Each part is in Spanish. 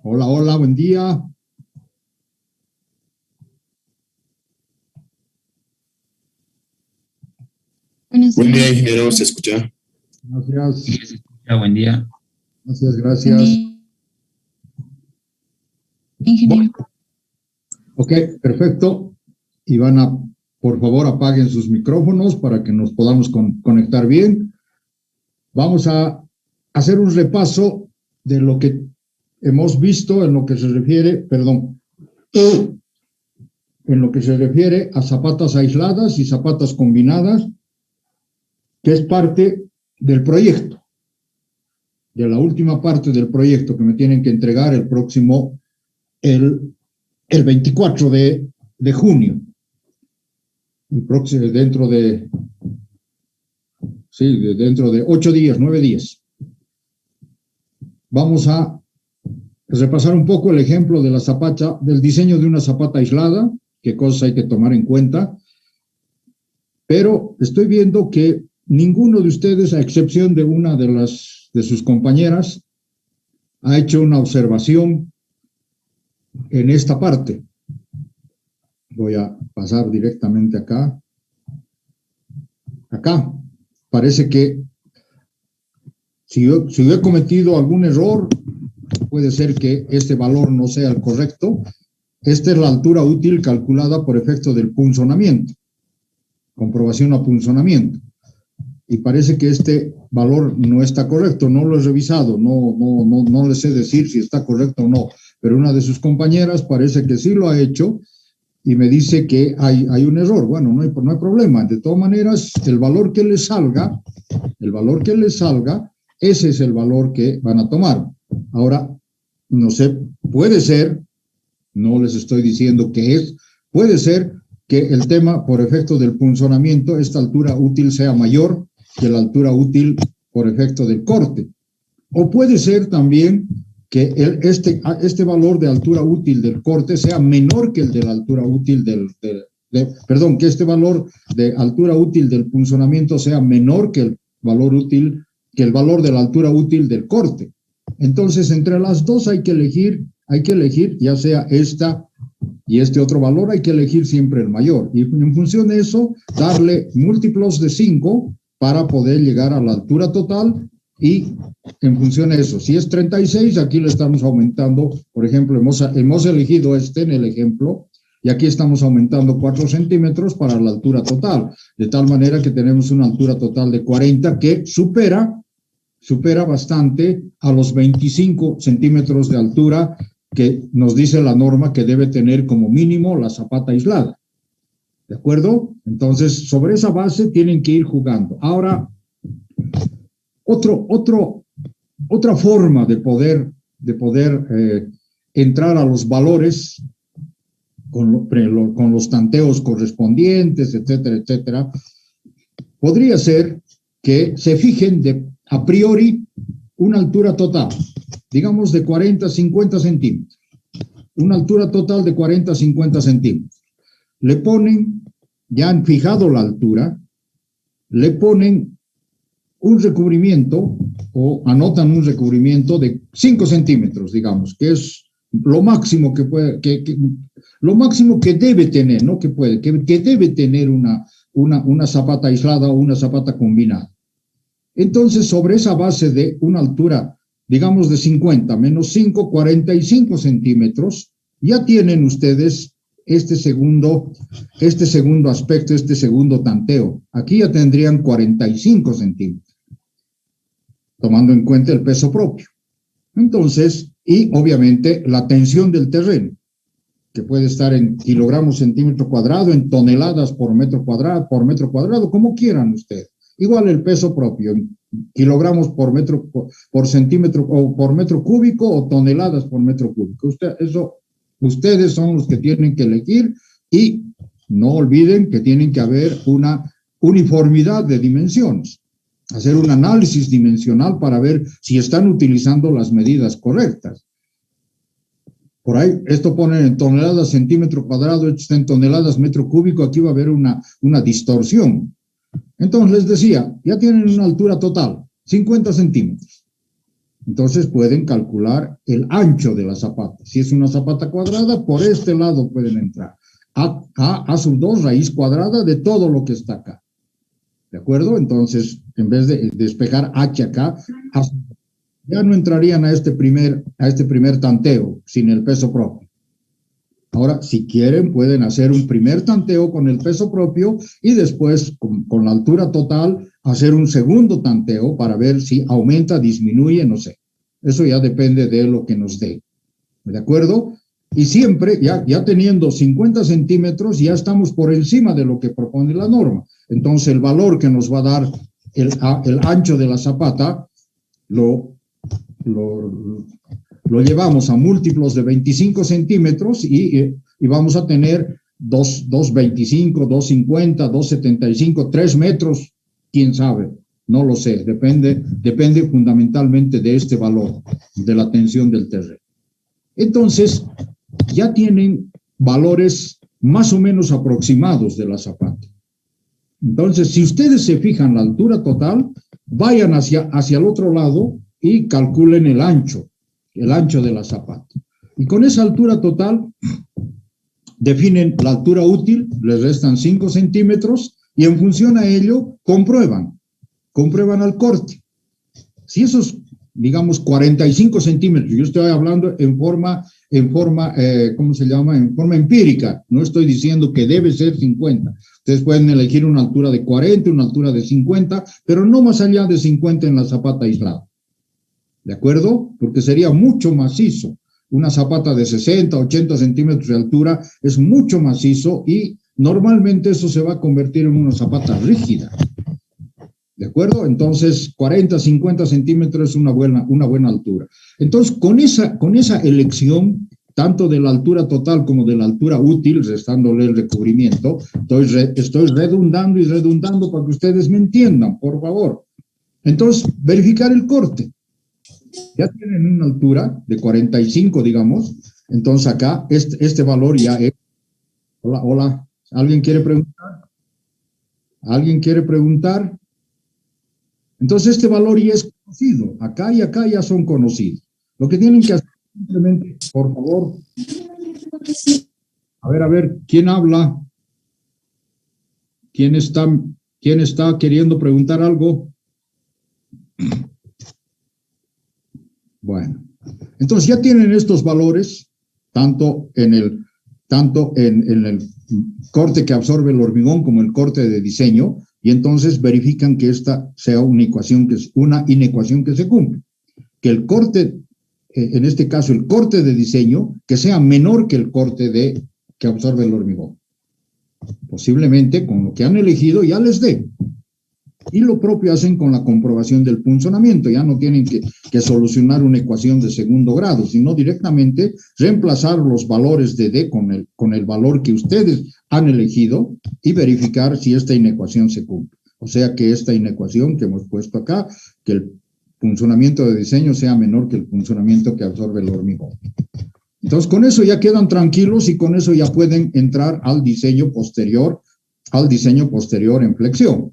Hola, hola, buen día. Buen día, ingeniero, ¿se escucha? Gracias, Buen día. gracias. Ingeniero. Ok, perfecto. Ivana, por favor, apaguen sus micrófonos para que nos podamos conectar bien. Vamos a hacer un repaso de lo que hemos visto en lo que se refiere, en lo que se refiere a zapatas aisladas y zapatas combinadas, que es parte del proyecto, de la última parte del proyecto que me tienen que entregar el 24 de junio. El próximo, dentro de 8 días, 9 días. Vamos a repasar un poco el ejemplo de la zapata, del diseño de una zapata aislada, qué cosas hay que tomar en cuenta, pero estoy viendo que ninguno de ustedes, a excepción de una de sus compañeras, ha hecho una observación en esta parte. Voy a pasar directamente acá. Acá. Parece que si yo he cometido algún error, puede ser que este valor no sea el correcto. Esta es la altura útil calculada por efecto del punzonamiento. Comprobación a punzonamiento. Y parece que este valor no está correcto, no lo he revisado, no les sé decir si está correcto o no, pero una de sus compañeras parece que sí lo ha hecho y me dice que hay un error. Bueno, no hay problema. De todas maneras, el valor que les salga, ese es el valor que van a tomar. Ahora, no sé, puede ser, no les estoy diciendo qué es, puede ser que el tema, por efecto del punzonamiento, esta altura útil sea mayor que la altura útil por efecto del corte. O puede ser también que este valor de altura útil del corte sea menor que el de la altura útil que este valor de altura útil del punzonamiento sea menor que el valor de la altura útil del corte. Entonces, entre las dos hay que elegir, ya sea esta y este otro valor, hay que elegir siempre el mayor. Y en función de eso, darle múltiplos de 5 para poder llegar a la altura total. Y en función de eso, si es 36, aquí le estamos aumentando, por ejemplo, hemos elegido en el ejemplo, y aquí estamos aumentando 4 centímetros para la altura total, de tal manera que tenemos una altura total de 40 que supera bastante a los 25 centímetros de altura que nos dice la norma que debe tener como mínimo la zapata aislada. ¿De acuerdo? Entonces, sobre esa base tienen que ir jugando. Ahora, otra forma de poder entrar a los valores con los tanteos correspondientes, etcétera, etcétera, podría ser que se fijen a priori una altura total, digamos de 40 a 50 centímetros, una altura total de 40 a 50 centímetros. Le ponen, ya han fijado la altura, le ponen un recubrimiento o anotan un recubrimiento de 5 centímetros, digamos, que es lo máximo que puede, lo máximo que debe tener, no que puede, que debe tener una zapata aislada o una zapata combinada. Entonces, sobre esa base de una altura, digamos de 50 menos 5, 45 centímetros, ya tienen ustedes este segundo aspecto, este segundo tanteo. Aquí ya tendrían 45 centímetros, tomando en cuenta el peso propio. Entonces, y obviamente la tensión del terreno, que puede estar en kilogramos centímetro cuadrado, en toneladas por metro cuadrado, como quieran ustedes. Igual el peso propio, kilogramos por centímetro o por metro cúbico o toneladas por metro cúbico. Ustedes son los que tienen que elegir y no olviden que tienen que haber una uniformidad de dimensiones. Hacer un análisis dimensional para ver si están utilizando las medidas correctas. Por ahí, esto pone en toneladas centímetro cuadrado, esto está en toneladas metro cúbico, aquí va a haber una distorsión. Entonces les decía, ya tienen una altura total, 50 centímetros. Entonces pueden calcular el ancho de la zapata. Si es una zapata cuadrada, por este lado pueden entrar. A sub 2 raíz cuadrada de todo lo que está acá. ¿De acuerdo? Entonces, en vez de despejar H acá, ya no entrarían a este primer tanteo sin el peso propio. Ahora, si quieren, pueden hacer un primer tanteo con el peso propio y después, con la altura total, hacer un segundo tanteo para ver si aumenta, disminuye, no sé. Eso ya depende de lo que nos dé. ¿De acuerdo? Y siempre, ya teniendo 50 centímetros, ya estamos por encima de lo que propone la norma. Entonces, el valor que nos va a dar el ancho de la zapata lo llevamos a múltiplos de 25 centímetros y vamos a tener 2,25, 2,50, 2,75, 3 metros, quién sabe, no lo sé, depende fundamentalmente de este valor, de la tensión del terreno. Entonces, ya tienen valores más o menos aproximados de la zapata. Entonces, si ustedes se fijan la altura total, vayan hacia el otro lado y calculen el ancho de la zapata. Y con esa altura total, definen la altura útil, les restan 5 centímetros, y en función a ello, comprueban al corte. Si esos, digamos, 45 centímetros, yo estoy hablando en forma, ¿cómo se llama? En forma empírica, no estoy diciendo que debe ser 50. Ustedes pueden elegir una altura de 40, una altura de 50, pero no más allá de 50 en la zapata aislada. ¿De acuerdo? Porque sería mucho macizo. Una zapata de 60, 80 centímetros de altura es mucho macizo y normalmente eso se va a convertir en una zapata rígida. ¿De acuerdo? Entonces, 40, 50 centímetros es una buena altura. Entonces, con esa elección, tanto de la altura total como de la altura útil, restándole el recubrimiento, estoy redundando y redundando para que ustedes me entiendan, por favor. Entonces, verificar el corte. Ya tienen una altura de 45, digamos. Entonces, acá, este valor ya es... Hola. ¿Alguien quiere preguntar? ¿Alguien quiere preguntar? Entonces, este valor ya es conocido. Acá y acá ya son conocidos. Lo que tienen que hacer simplemente, por favor. A ver, ¿quién habla? ¿Quién está queriendo preguntar algo? Bueno, entonces ya tienen estos valores, tanto en el corte que absorbe el hormigón como el corte de diseño, y entonces verifican que esta sea una inecuación que se cumple. Que el corte, en este caso el corte de diseño, que sea menor que el corte que absorbe el hormigón. Posiblemente con lo que han elegido ya les dé. Y lo propio hacen con la comprobación del punzonamiento. Ya no tienen que solucionar una ecuación de segundo grado, sino directamente reemplazar los valores de D con el valor que ustedes han elegido y verificar si esta inecuación se cumple. O sea que esta inecuación que hemos puesto acá, que el punzonamiento de diseño sea menor que el punzonamiento que absorbe el hormigón. Entonces, con eso ya quedan tranquilos y con eso ya pueden entrar al diseño posterior en flexión.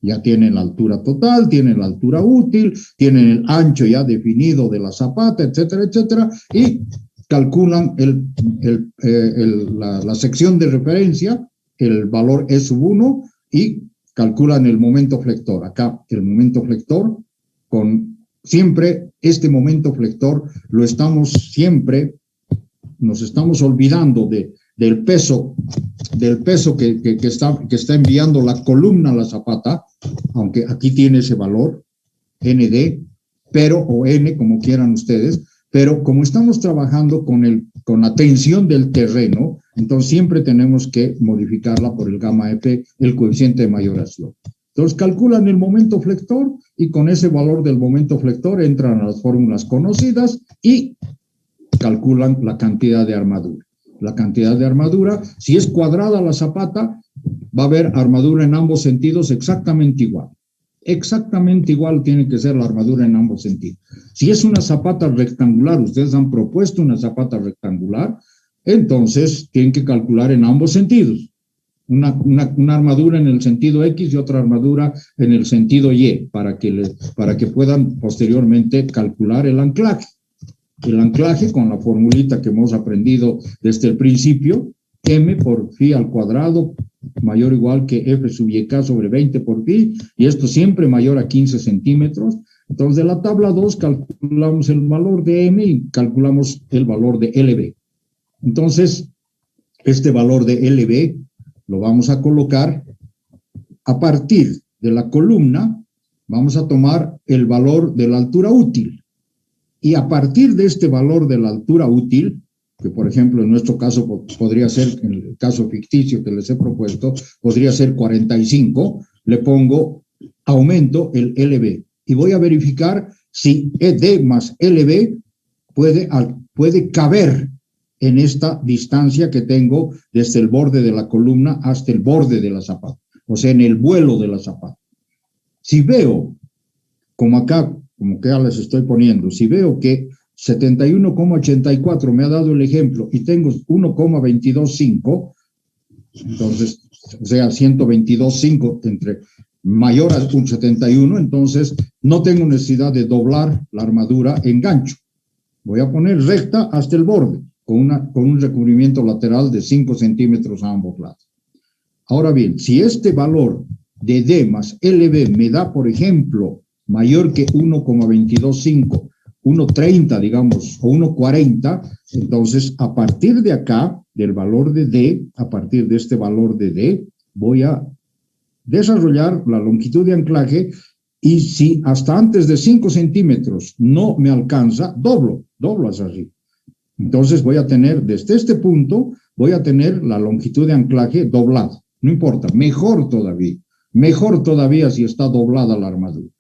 Ya tienen la altura total, tienen la altura útil, tienen el ancho ya definido de la zapata, etcétera, etcétera, y calculan la sección de referencia, el valor E sub 1, y calculan el momento flector. Acá el momento flector, siempre este momento flector nos estamos olvidando del peso que está enviando la columna a la zapata, aunque aquí tiene ese valor, ND, o N, como quieran ustedes, pero como estamos trabajando con la tensión del terreno, entonces siempre tenemos que modificarla por el gamma F, el coeficiente de mayoración. Entonces calculan el momento flector y con ese valor del momento flector entran a las fórmulas conocidas y calculan la cantidad de armadura. La cantidad de armadura, si es cuadrada la zapata, va a haber armadura en ambos sentidos exactamente igual. Exactamente igual tiene que ser la armadura en ambos sentidos. Si es una zapata rectangular, ustedes han propuesto una zapata rectangular, entonces tienen que calcular en ambos sentidos. una armadura en el sentido X y otra armadura en el sentido Y, para que puedan posteriormente calcular el anclaje. El anclaje con la formulita que hemos aprendido desde el principio, m por phi al cuadrado mayor o igual que f sub y k sobre 20 por pi, y esto siempre mayor a 15 centímetros. Entonces, de la tabla 2 calculamos el valor de m y calculamos el valor de LB. Entonces, este valor de LB lo vamos a colocar a partir de la columna, vamos a tomar el valor de la altura útil. Y a partir de este valor de la altura útil, que por ejemplo en nuestro caso podría ser, en el caso ficticio que les he propuesto, podría ser 45, le pongo, aumento el LB. Y voy a verificar si ED más LB puede caber en esta distancia que tengo desde el borde de la columna hasta el borde de la zapata, o sea, en el vuelo de la zapata. Si veo, como acá, como que ya les estoy poniendo, si veo que 71,84 me ha dado el ejemplo y tengo 1,225, entonces, o sea, 122,5 entre mayor a un 71, entonces no tengo necesidad de doblar la armadura en gancho. Voy a poner recta hasta el borde, con un recubrimiento lateral de 5 centímetros a ambos lados. Ahora bien, si este valor de D más LB me da, por ejemplo, mayor que 1,225, 1,30, digamos, o 1,40, entonces a partir de acá, del valor de D, a partir de este valor de D, voy a desarrollar la longitud de anclaje, y si hasta antes de 5 centímetros no me alcanza, doblo hacia arriba. Entonces voy a tener, desde este punto, voy a tener la longitud de anclaje doblada. No importa, mejor todavía si está doblada la armadura.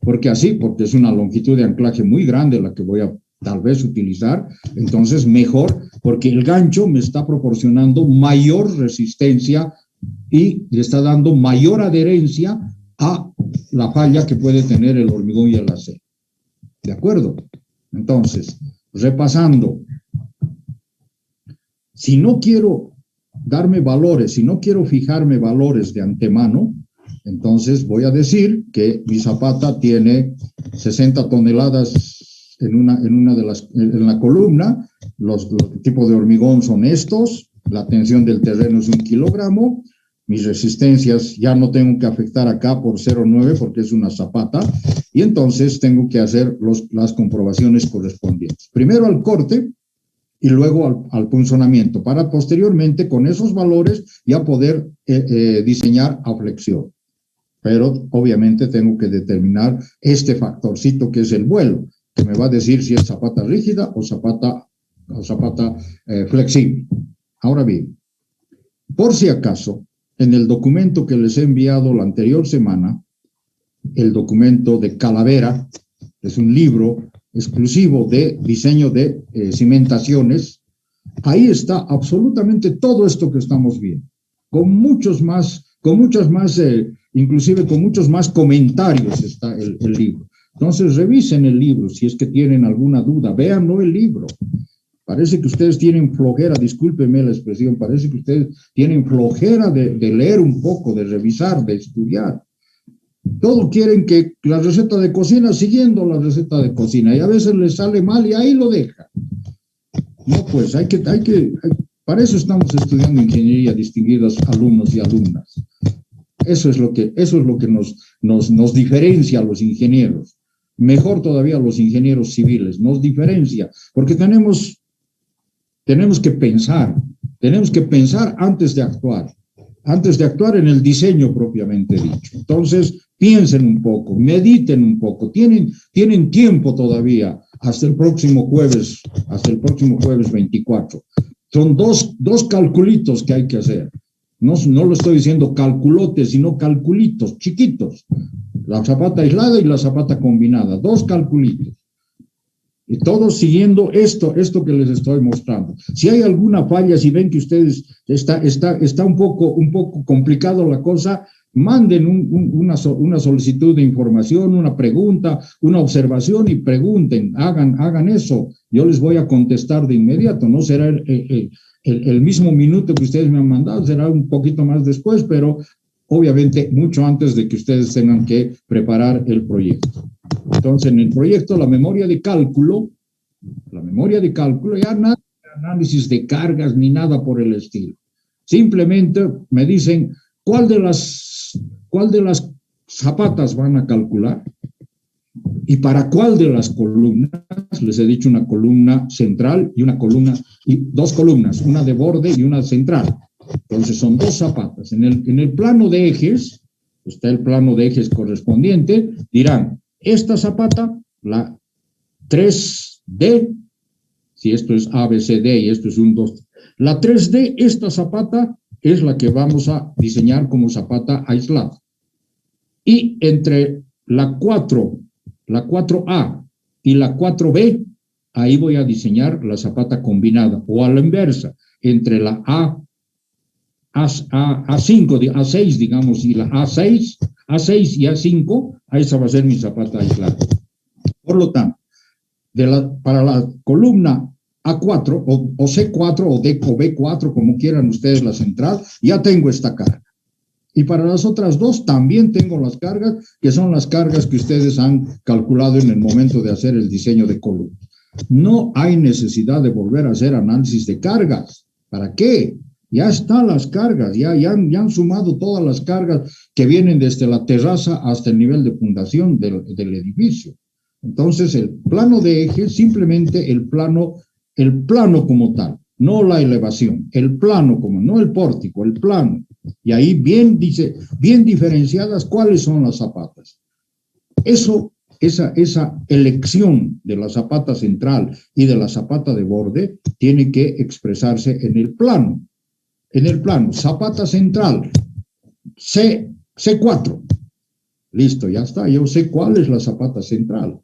Porque es una longitud de anclaje muy grande la que voy a tal vez utilizar, entonces mejor, porque el gancho me está proporcionando mayor resistencia y le está dando mayor adherencia a la falla que puede tener el hormigón y el acero. ¿De acuerdo? Entonces, repasando, si no quiero darme valores, si no quiero fijarme valores de antemano, entonces voy a decir que mi zapata tiene 60 toneladas en la columna, los tipos de hormigón son estos, la tensión del terreno es 1 kilogramo, mis resistencias ya no tengo que afectar acá por 0,9 porque es una zapata, y entonces tengo que hacer las comprobaciones correspondientes. Primero al corte y luego al punzonamiento, para posteriormente con esos valores ya poder diseñar a flexión. Pero obviamente tengo que determinar este factorcito que es el vuelo, que me va a decir si es zapata rígida o zapata flexible. Ahora bien, por si acaso, en el documento que les he enviado la anterior semana, el documento de Calavera, es un libro exclusivo de diseño de cimentaciones, ahí está absolutamente todo esto que estamos viendo, inclusive con muchos más comentarios está el libro. Entonces revisen el libro si es que tienen alguna duda, véanlo el libro. Parece que ustedes tienen flojera, discúlpenme la expresión, parece que ustedes tienen flojera de leer un poco, de revisar, de estudiar. Todos quieren que la receta de cocina, siguiendo la receta de cocina, y a veces les sale mal y ahí lo dejan. No, pues para eso estamos estudiando ingeniería, distinguidos alumnos y alumnas. Eso es lo que nos diferencia a los ingenieros. Mejor todavía a los ingenieros civiles, nos diferencia, porque tenemos que pensar antes de actuar en el diseño propiamente dicho. Entonces, piensen un poco, mediten un poco, tienen tiempo todavía hasta el próximo jueves 24. Son dos calculitos que hay que hacer. No lo estoy diciendo calculotes, sino calculitos chiquitos. La zapata aislada y la zapata combinada, 2 calculitos. Y todos siguiendo esto que les estoy mostrando. Si hay alguna falla, si ven que ustedes está un poco complicado la cosa, manden una solicitud de información, una pregunta, una observación y pregunten, hagan eso. Yo les voy a contestar de inmediato. No será el mismo minuto que ustedes me han mandado, será un poquito más después, pero obviamente mucho antes de que ustedes tengan que preparar el proyecto. Entonces, en el proyecto, la memoria de cálculo, ya nada de análisis de cargas ni nada por el estilo. Simplemente me dicen cuál de las zapatas van a calcular y para cuál de las columnas. Les he dicho una columna central y dos columnas, una de borde y una central. Entonces son dos zapatas. En el plano de ejes, está el plano de ejes correspondiente, dirán, esta zapata, la 3D, si esto es A, B, C, D y esto es un 2, la 3D, esta zapata es la que vamos a diseñar como zapata aislada. Y entre la 4A y la 4B, ahí voy a diseñar la zapata combinada, o a la inversa, entre la A5, A6, digamos, y la A6 y A5, esa va a ser mi zapata aislada. Por lo tanto, para la columna A4 o C4 o B4, como quieran ustedes, la central, ya tengo esta carga. Y para las otras dos también tengo las cargas, que son las cargas que ustedes han calculado en el momento de hacer el diseño de columna. No hay necesidad de volver a hacer análisis de cargas. ¿Para qué? Ya están las cargas, ya han sumado todas las cargas que vienen desde la terraza hasta el nivel de fundación del edificio. Entonces, el plano de eje, simplemente el plano como tal, no la elevación, el plano no el pórtico, el plano. Y ahí bien diferenciadas cuáles son las zapatas. Esa elección de la zapata central y de la zapata de borde tiene que expresarse en el plano. En el plano, zapata central, C4. Listo, ya está, yo sé cuál es la zapata central.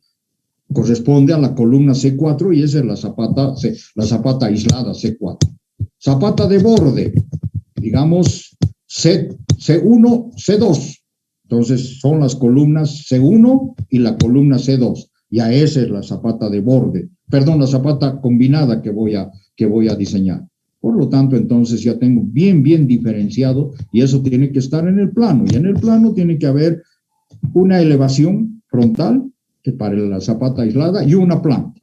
Corresponde a la columna C4 y esa es la zapata aislada C4. Zapata de borde, digamos C1, C2. Entonces son las columnas C1 y la columna C2. Ya esa es la zapata de borde, perdón, la zapata combinada que voy a diseñar. Por lo tanto, entonces ya tengo bien diferenciado y eso tiene que estar en el plano. Y en el plano tiene que haber una elevación frontal para la zapata aislada y una planta.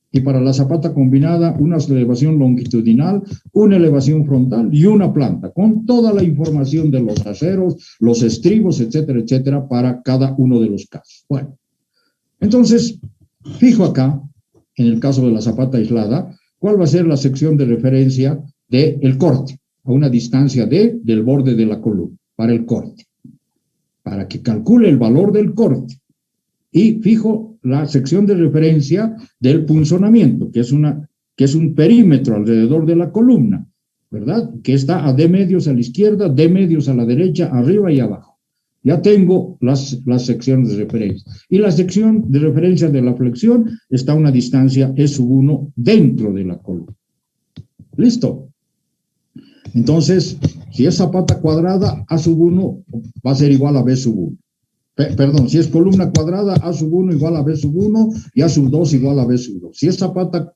Y para la zapata combinada, una elevación longitudinal, una elevación frontal y una planta, con toda la información de los aceros, los estribos, etcétera, etcétera, para cada uno de los casos. Bueno, entonces, fijo acá, en el caso de la zapata aislada, cuál va a ser la sección de referencia del corte, a una distancia del borde de la columna, para el corte, para que calcule el valor del corte. Y fijo la sección de referencia del punzonamiento, que es un perímetro alrededor de la columna, ¿verdad? Que está a D medios a la izquierda, D medios a la derecha, arriba y abajo. Ya tengo las secciones de referencia. Y la sección de referencia de la flexión está a una distancia E1 dentro de la columna. ¿Listo? Entonces, si es zapata cuadrada, A1 va a ser igual a B1. Perdón, si es columna cuadrada, A1 igual a B1 y A2 igual a B2. Si es zapata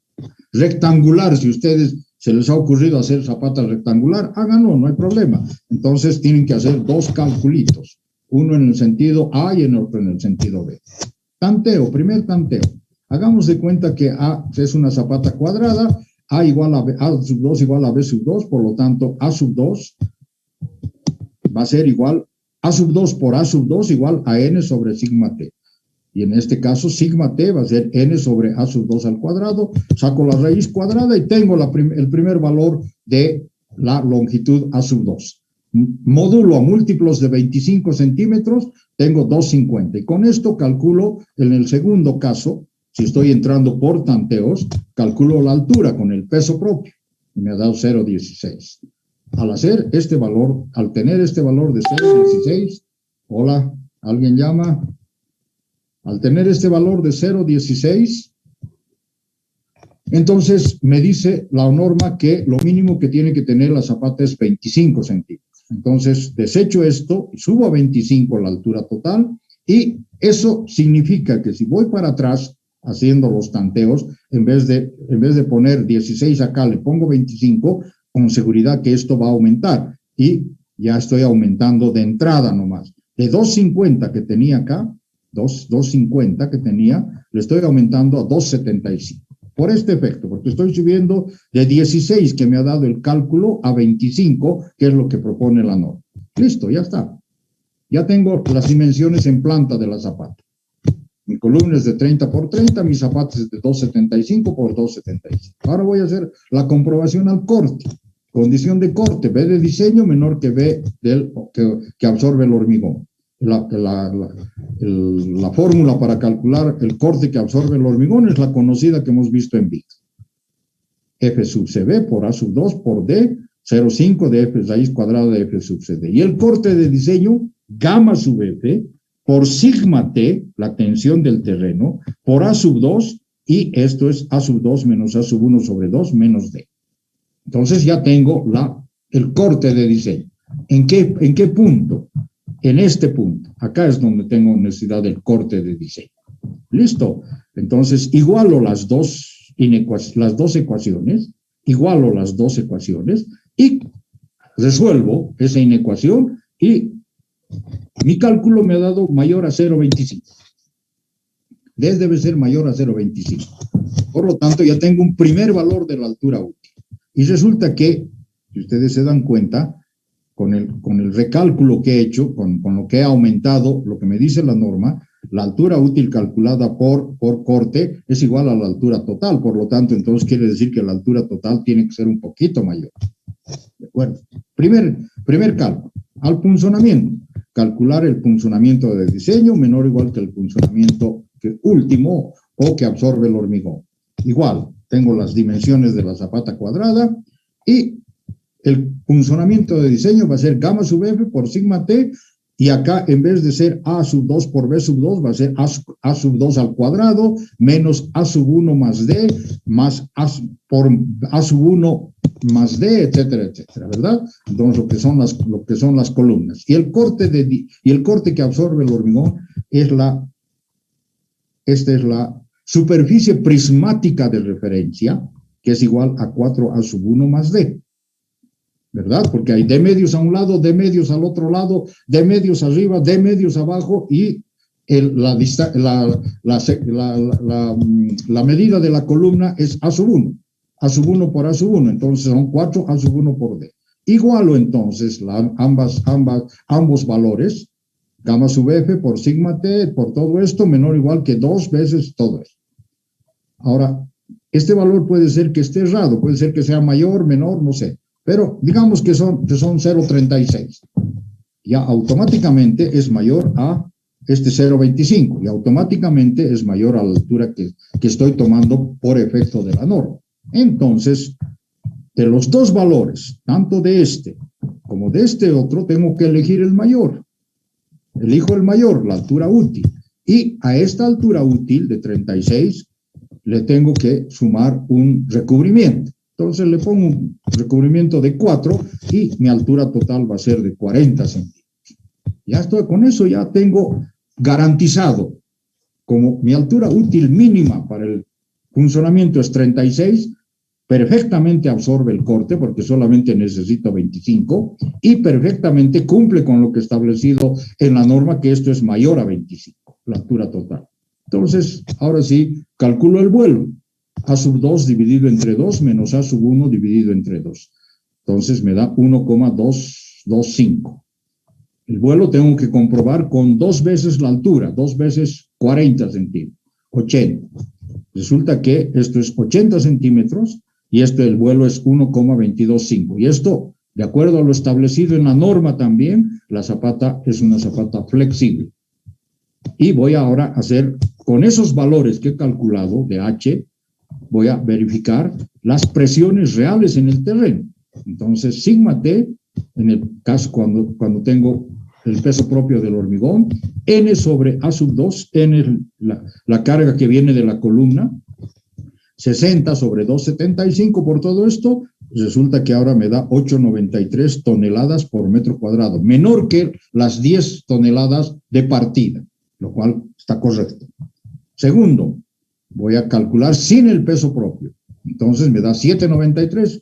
rectangular, si ustedes se les ha ocurrido hacer zapata rectangular, háganlo, no hay problema. Entonces tienen que hacer dos calculitos, uno en el sentido A y el otro en el sentido B. Tanteo, primer tanteo. Hagamos de cuenta que A es una zapata cuadrada, A2 igual a B2, por lo tanto A2 va a ser igual A2 por A2 igual a N sobre sigma T. Y en este caso, sigma T va a ser N sobre A2 al cuadrado. Saco la raíz cuadrada y tengo el primer valor de la longitud A2. Módulo a múltiplos de 25 centímetros, tengo 250. Y con esto calculo, en el segundo caso, si estoy entrando por tanteos, calculo la altura con el peso propio. Y me ha dado 0,16. Al tener este valor de 0,16, hola, ¿alguien llama? Al tener este valor de 0,16, entonces me dice la norma que lo mínimo que tiene que tener la zapata es 25 centímetros. Entonces desecho esto, subo a 25 la altura total, y eso significa que si voy para atrás haciendo los tanteos, en vez de poner 16 acá, le pongo 25, con seguridad que esto va a aumentar y ya estoy aumentando de entrada nomás. De 2.50 que tenía acá, 2.50 que tenía, le estoy aumentando a 2.75. Por este efecto, porque estoy subiendo de 16 que me ha dado el cálculo a 25, que es lo que propone la norma. Listo, ya está. Ya tengo las dimensiones en planta de la zapata. Mi columna es de 30 por 30, mi zapata es de 2.75 por 2.75. Ahora voy a hacer la comprobación al corte. Condición de corte, B de diseño menor que B que absorbe el hormigón. La fórmula para calcular el corte que absorbe el hormigón es la conocida que hemos visto en BIC. F sub CB por A sub 2 por D, 0,5 de F raíz cuadrada de F sub CD. Y el corte de diseño, gamma sub F, por sigma T, la tensión del terreno, por A sub 2, y esto es A sub 2 menos A sub 1 sobre 2 menos D. Entonces ya tengo el corte de diseño. ¿En qué punto? En este punto. Acá es donde tengo necesidad del corte de diseño. ¿Listo? Entonces igualo las dos ecuaciones, y resuelvo esa inecuación y mi cálculo me ha dado mayor a 0,25. D debe ser mayor a 0,25. Por lo tanto, ya tengo un primer valor de la altura útil. Y resulta que, si ustedes se dan cuenta, con el recálculo que he hecho, con lo que he aumentado, lo que me dice la norma, la altura útil calculada por corte es igual a la altura total. Por lo tanto, entonces quiere decir que la altura total tiene que ser un poquito mayor. ¿De acuerdo? Primer cálculo. Al punzonamiento. Calcular el punzonamiento de diseño menor o igual que el punzonamiento último o que absorbe el hormigón. Igual, tengo las dimensiones de la zapata cuadrada y el punzonamiento de diseño va a ser gamma sub F por sigma T, y acá en vez de ser A sub 2 por B sub 2 va a ser A sub 2 al cuadrado menos A sub 1 más D más por A sub 1 más D, etcétera, etcétera, ¿verdad? Entonces lo que son las columnas. Y el corte que absorbe el hormigón esta es la superficie prismática de referencia, que es igual a 4A sub 1 más D. ¿Verdad? Porque hay D medios a un lado, D medios al otro lado, D medios arriba, D medios abajo, y la medida de la columna es A sub 1. A sub 1 por A sub 1, entonces son 4 A sub 1 por D. Igualo entonces ambos valores, gamma sub F por sigma T, por todo esto, menor o igual que 2 veces todo esto. Ahora, este valor puede ser que esté errado, puede ser que sea mayor, menor, no sé. Pero digamos que son 0,36. Ya automáticamente es mayor a este 0,25 y automáticamente es mayor a la altura que estoy tomando por efecto de la norma. Entonces, de los dos valores, tanto de este como de este otro, tengo que elegir el mayor. Elijo el mayor, la altura útil. Y a esta altura útil de 36 le tengo que sumar un recubrimiento. Entonces le pongo un recubrimiento de 4 y mi altura total va a ser de 40 centímetros. Ya estoy, con eso ya tengo garantizado, como mi altura útil mínima para el funcionamiento es 36, perfectamente absorbe el corte porque solamente necesito 25 y perfectamente cumple con lo que establecido en la norma, que esto es mayor a 25, la altura total. Entonces, ahora sí, calculo el vuelo. A sub 2 dividido entre 2 menos A sub 1 dividido entre 2. Entonces me da 1,225. El vuelo tengo que comprobar con 2 veces la altura, 2 veces 40 centímetros, 80. Resulta que esto es 80 centímetros y el vuelo es 1,225. Y esto, de acuerdo a lo establecido en la norma también, la zapata es una zapata flexible. Y voy ahora a hacer, con esos valores que he calculado de H, voy a verificar las presiones reales en el terreno. Entonces, sigma T, en el caso cuando tengo el peso propio del hormigón, N sobre A sub 2, N es la carga que viene de la columna, 60 sobre 275 por todo esto, resulta que ahora me da 8,93 toneladas por metro cuadrado, menor que las 10 toneladas de partida, lo cual está correcto. Segundo, voy a calcular sin el peso propio. Entonces me da 7.93,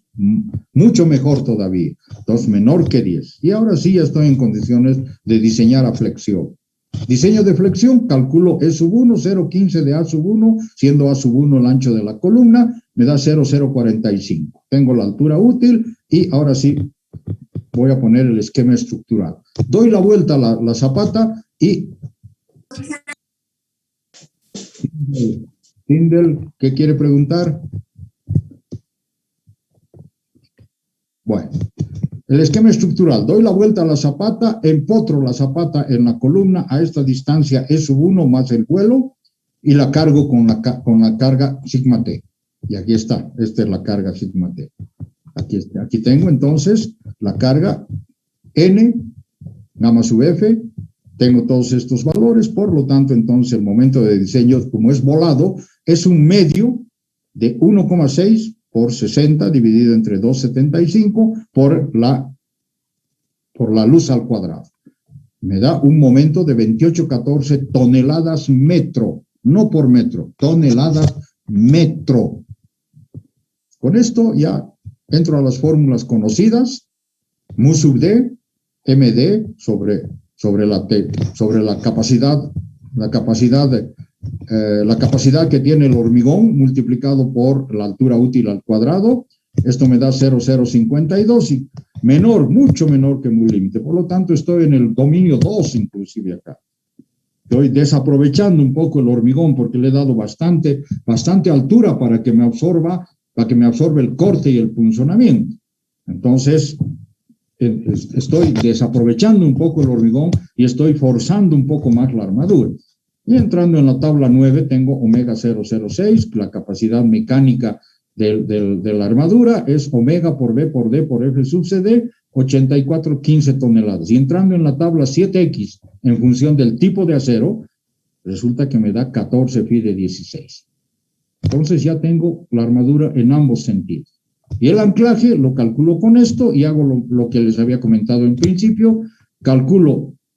mucho mejor todavía. Entonces menor que 10. Y ahora sí ya estoy en condiciones de diseñar a flexión. Diseño de flexión, calculo E sub 1, 0.15 de A sub 1, siendo A sub 1 el ancho de la columna, me da 0.045. Tengo la altura útil y ahora sí voy a poner el esquema estructural. Doy la vuelta a la zapata y... Tindel, ¿qué quiere preguntar? Bueno, el esquema estructural. Doy la vuelta a la zapata, empotro la zapata en la columna a esta distancia E sub 1 más el vuelo y la cargo con la carga sigma t. Y aquí está, esta es la carga sigma t. Aquí tengo entonces la carga n, gamma sub f, tengo todos estos valores, por lo tanto entonces el momento de diseño, como es volado, es un medio de 1,6 por 60 dividido entre 2,75 por la luz al cuadrado. Me da un momento de 28,14 toneladas metro, no por metro, toneladas metro. Con esto ya entro a las fórmulas conocidas, mu sub d, md sobre la capacidad que tiene el hormigón multiplicado por la altura útil al cuadrado. Esto me da 0,052 y menor, mucho menor que mu límite. Por lo tanto, estoy en el dominio 2 inclusive acá. Estoy desaprovechando un poco el hormigón porque le he dado bastante altura para que me absorba el corte y el punzonamiento. Entonces, estoy desaprovechando un poco el hormigón y estoy forzando un poco más la armadura. Y entrando en la tabla 9 tengo omega 006, la capacidad mecánica de la armadura es omega por B por D por F sub CD, 84,15 toneladas. Y entrando en la tabla 7X, en función del tipo de acero, resulta que me da 14 phi de 16. Entonces ya tengo la armadura en ambos sentidos. Y el anclaje lo calculo con esto y hago lo que les había comentado en principio.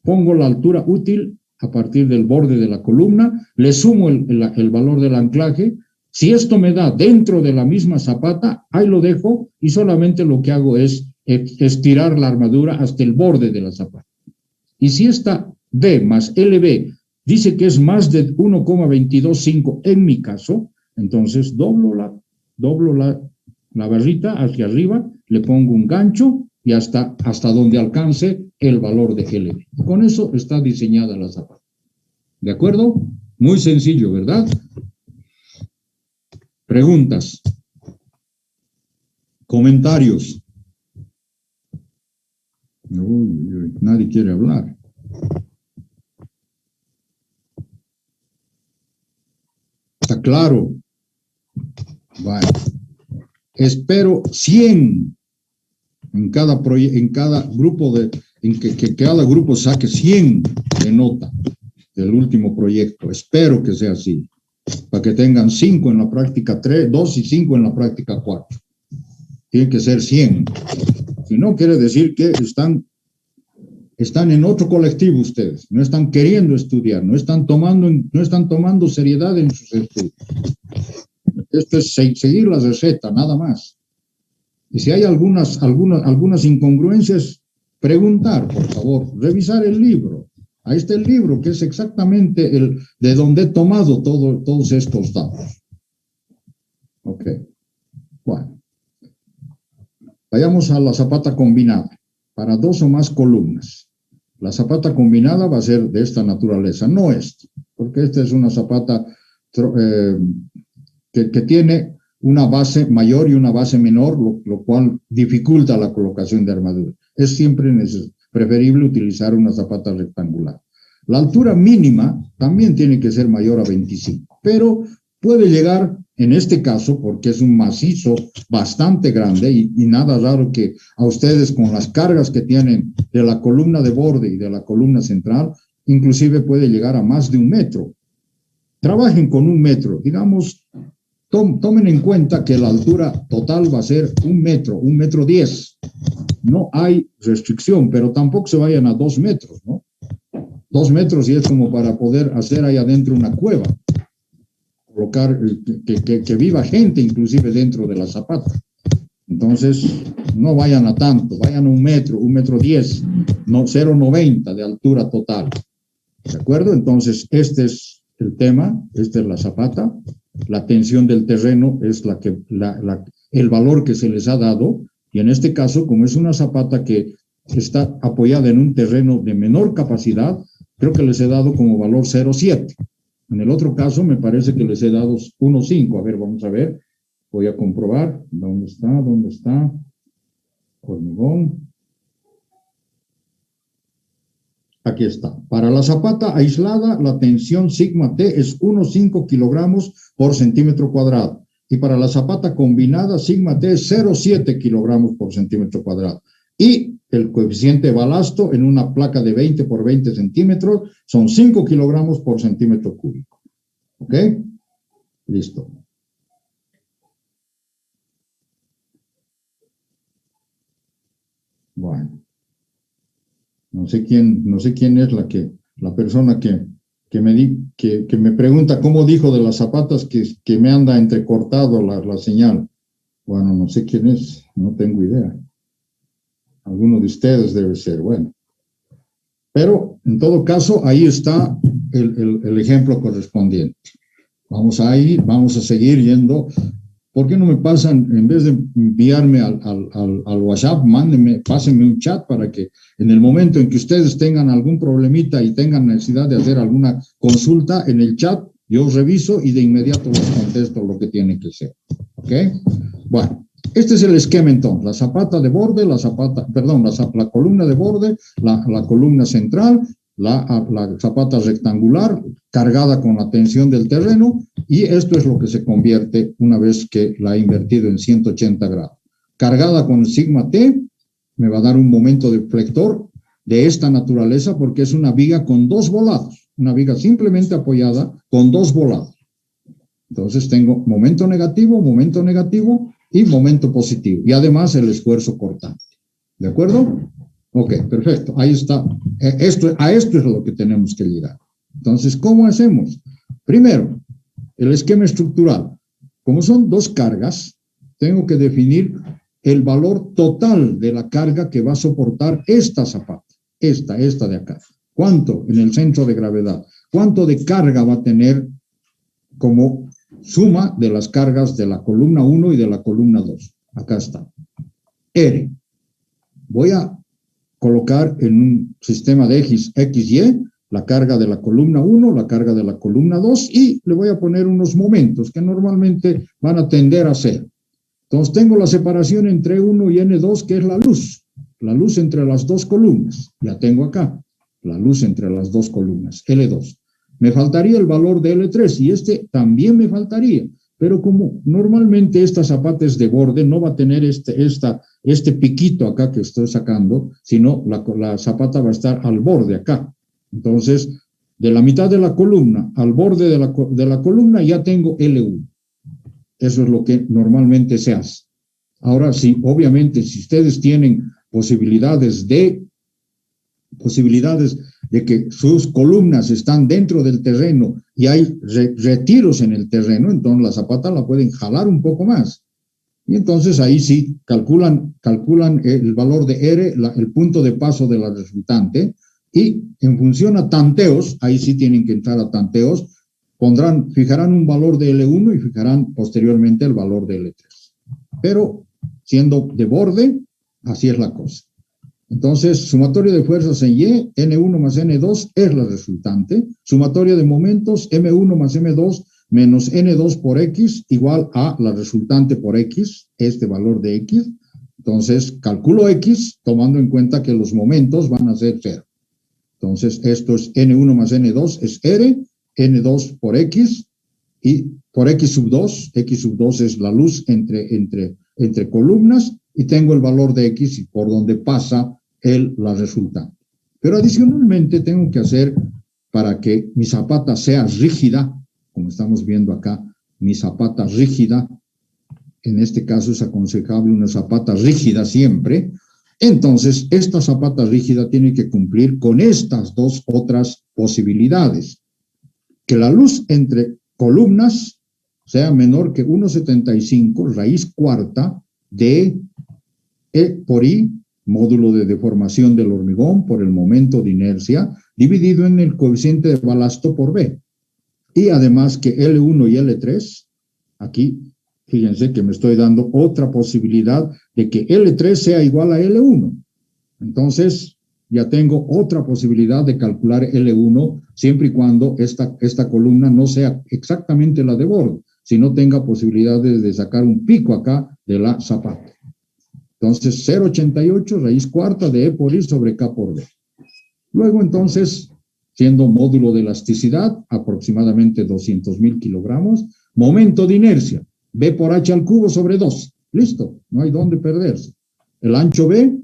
Pongo la altura útil a partir del borde de la columna, le sumo el valor del anclaje. Si esto me da dentro de la misma zapata, ahí lo dejo y solamente lo que hago es estirar la armadura hasta el borde de la zapata. Y si esta B más LB dice que es más de 1,225 en mi caso, entonces doblo la barrita hacia arriba, le pongo un gancho y hasta donde alcance el valor de LB. Con eso está diseñada la zapata. ¿De acuerdo? Muy sencillo, ¿verdad? Preguntas. Comentarios. Nadie quiere hablar. ¿Está claro? Vale. Espero 100 en cada grupo que cada grupo saque 100 de nota del último proyecto. Espero que sea así, para que tengan 5 en la práctica 3, 2 y 5 en la práctica 4. Tiene que ser 100. Si no, quiere decir que están en otro colectivo ustedes, no están queriendo estudiar, no están tomando seriedad en sus estudios. Esto es seguir la receta, nada más. Y si hay algunas incongruencias, preguntar, por favor, revisar el libro. Ahí está el libro, que es exactamente de donde he tomado todos estos datos. Ok. Bueno. Vayamos a la zapata combinada, para 2 o más columnas. La zapata combinada va a ser de esta naturaleza, no esta, porque esta es una zapata que tiene una base mayor y una base menor, lo cual dificulta la colocación de armadura. Es siempre preferible utilizar una zapata rectangular. La altura mínima también tiene que ser mayor a 25, pero puede llegar, en este caso, porque es un macizo bastante grande y nada raro que a ustedes con las cargas que tienen de la columna de borde y de la columna central, inclusive puede llegar a más de 1 metro. Trabajen con 1 metro, digamos. Tomen en cuenta que la altura total va a ser 1 metro, 1,10 m. No hay restricción, pero tampoco se vayan a 2 metros, ¿no? 2 metros y es como para poder hacer ahí adentro una cueva. colocar, que viva gente inclusive dentro de la zapata. Entonces, no vayan a tanto, vayan a 1 metro 10, no, 0,90 de altura total. ¿De acuerdo? Entonces, este es el tema, esta es la zapata. La tensión del terreno es el valor que se les ha dado, y en este caso, como es una zapata que está apoyada en un terreno de menor capacidad, creo que les he dado como valor 0,7. En el otro caso, me parece que les he dado 1,5. A ver, vamos a ver. Voy a comprobar. ¿Dónde está? ¿Dónde está? Hormigón. Aquí está. Para la zapata aislada, la tensión sigma T es 1,5 kilogramos por centímetro cuadrado. Y para la zapata combinada, sigma T es 0,7 kilogramos por centímetro cuadrado. Y el coeficiente de balasto en una placa de 20 por 20 centímetros son 5 kilogramos por centímetro cúbico. ¿Ok? Listo. Bueno. No sé quién es la persona que me pregunta cómo dijo de las zapatas que me anda entrecortado la señal. Bueno, no sé quién es, no tengo idea. Alguno de ustedes debe ser, bueno. Pero, en todo caso, ahí está el ejemplo correspondiente. Vamos a seguir yendo. ¿Por qué no me pasan, en vez de enviarme al WhatsApp, pásenme un chat para que en el momento en que ustedes tengan algún problemita y tengan necesidad de hacer alguna consulta en el chat, yo reviso y de inmediato les contesto lo que tiene que ser. ¿Ok? Bueno, este es el esquema entonces. La zapata de borde, la columna de borde, la columna central, la zapata rectangular cargada con la tensión del terreno, y esto es lo que se convierte una vez que la he invertido en 180 grados. Cargada con sigma T, me va a dar un momento deflector de esta naturaleza porque es una viga con 2 volados, una viga simplemente apoyada con 2 volados. Entonces tengo momento negativo y momento positivo, y además el esfuerzo cortante. ¿De acuerdo? Ok, perfecto. Ahí está. A esto es a lo que tenemos que llegar. Entonces, ¿cómo hacemos? Primero, el esquema estructural. Como son 2 cargas, tengo que definir el valor total de la carga que va a soportar esta zapata, esta de acá. ¿Cuánto en el centro de gravedad? ¿Cuánto de carga va a tener como suma de las cargas de la columna 1 y de la columna 2? Acá está. R. Voy a colocar en un sistema de XY la carga de la columna 1, la carga de la columna 2, y le voy a poner unos momentos que normalmente van a tender a 0. Entonces tengo la separación entre 1 y N2, que es la luz entre las 2 columnas. Ya tengo acá la luz entre las 2 columnas, L2. Me faltaría el valor de L3, y este también me faltaría. Pero como normalmente esta zapata es de borde, no va a tener este piquito acá que estoy sacando, sino la zapata va a estar al borde acá. Entonces, de la mitad de la columna al borde de la columna ya tengo L1. Eso es lo que normalmente se hace. Ahora sí, obviamente, si ustedes tienen posibilidades de que sus columnas están dentro del terreno y hay retiros en el terreno, entonces la zapata la pueden jalar un poco más. Y entonces ahí sí calculan el valor de R, el punto de paso de la resultante, y en función a tanteos, ahí sí tienen que entrar a tanteos, fijarán un valor de L1 y fijarán posteriormente el valor de L3. Pero siendo de borde, así es la cosa. Entonces, sumatorio de fuerzas en Y, N1 más N2 es la resultante. Sumatorio de momentos, M1 más M2 menos N2 por X igual a la resultante por X, este valor de X. Entonces, calculo X tomando en cuenta que los momentos van a ser 0. Entonces, esto es N1 más N2 es R, N2 por X, y por X sub 2 es la luz entre columnas, y tengo el valor de X y por donde pasa la resultante. Pero adicionalmente tengo que hacer, para que mi zapata sea rígida, como estamos viendo acá, mi zapata rígida, en este caso es aconsejable una zapata rígida siempre. Entonces, esta zapata rígida tiene que cumplir con estas 2 otras posibilidades. Que la luz entre columnas sea menor que 1,75 raíz cuarta de E por I, módulo de deformación del hormigón por el momento de inercia, dividido en el coeficiente de balasto por B. Y además que L1 y L3, aquí, fíjense que me estoy dando otra posibilidad de que L3 sea igual a L1. Entonces, ya tengo otra posibilidad de calcular L1 siempre y cuando esta columna no sea exactamente la de borde, sino tenga posibilidades de sacar un pico acá de la zapata. Entonces, 0,88 raíz cuarta de E por I sobre K por B. Luego, entonces, siendo módulo de elasticidad, aproximadamente 200,000 kilogramos, momento de inercia, B por H al cubo sobre 2. Listo, no hay dónde perderse. El ancho B,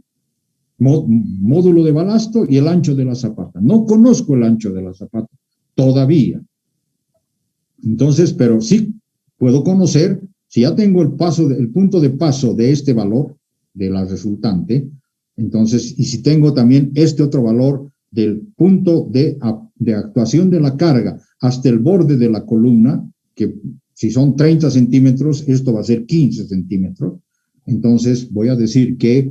módulo de balasto y el ancho de la zapata. No conozco el ancho de la zapata todavía. Entonces, pero sí puedo conocer, si ya tengo el punto de paso de este valor, de la resultante, entonces, y si tengo también este otro valor del punto de actuación de la carga hasta el borde de la columna, que si son 30 centímetros, esto va a ser 15 centímetros, entonces voy a decir que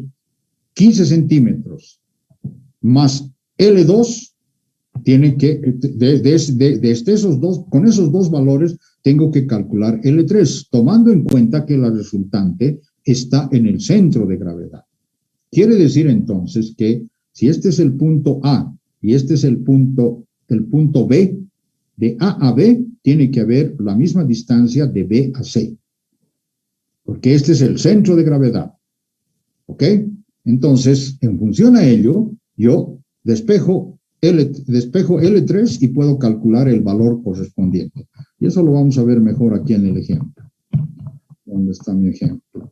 15 centímetros más L2 tiene que, esos dos, con esos dos valores, tengo que calcular L3, tomando en cuenta que la resultante está en el centro de gravedad. Quiere decir entonces que si este es el punto A y este es el punto B, de A a B tiene que haber la misma distancia de B a C, porque este es el centro de gravedad. ¿Ok? Entonces, en función a ello, yo despejo L3 y puedo calcular el valor correspondiente. Y eso lo vamos a ver mejor aquí en el ejemplo. ¿Dónde está mi ejemplo?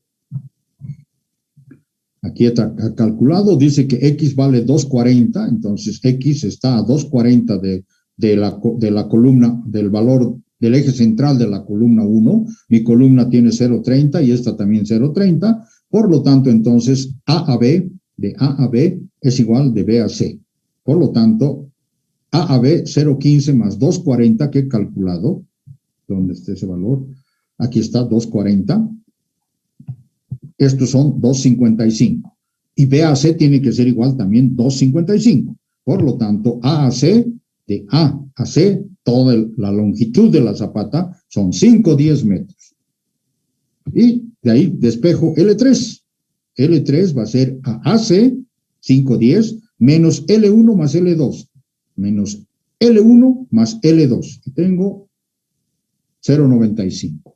Aquí está calculado, dice que X vale 240, entonces X está a 240 de la columna, del valor del eje central de la columna 1. Mi columna tiene 0,30 y esta también 0,30. Por lo tanto, entonces, A a B, de A a B, es igual de B a C. Por lo tanto, A a B, 0,15 más 240 que he calculado. ¿Dónde está ese valor? Aquí está, 240. Estos son 2,55. Y B a C tiene que ser igual también 2,55. Por lo tanto, A a C, de A a C, toda la longitud de la zapata son 5,10 metros. Y de ahí despejo L3. L3 va a ser a AC, 5,10, menos L1 más L2, menos L1 más L2. Y tengo 0,95.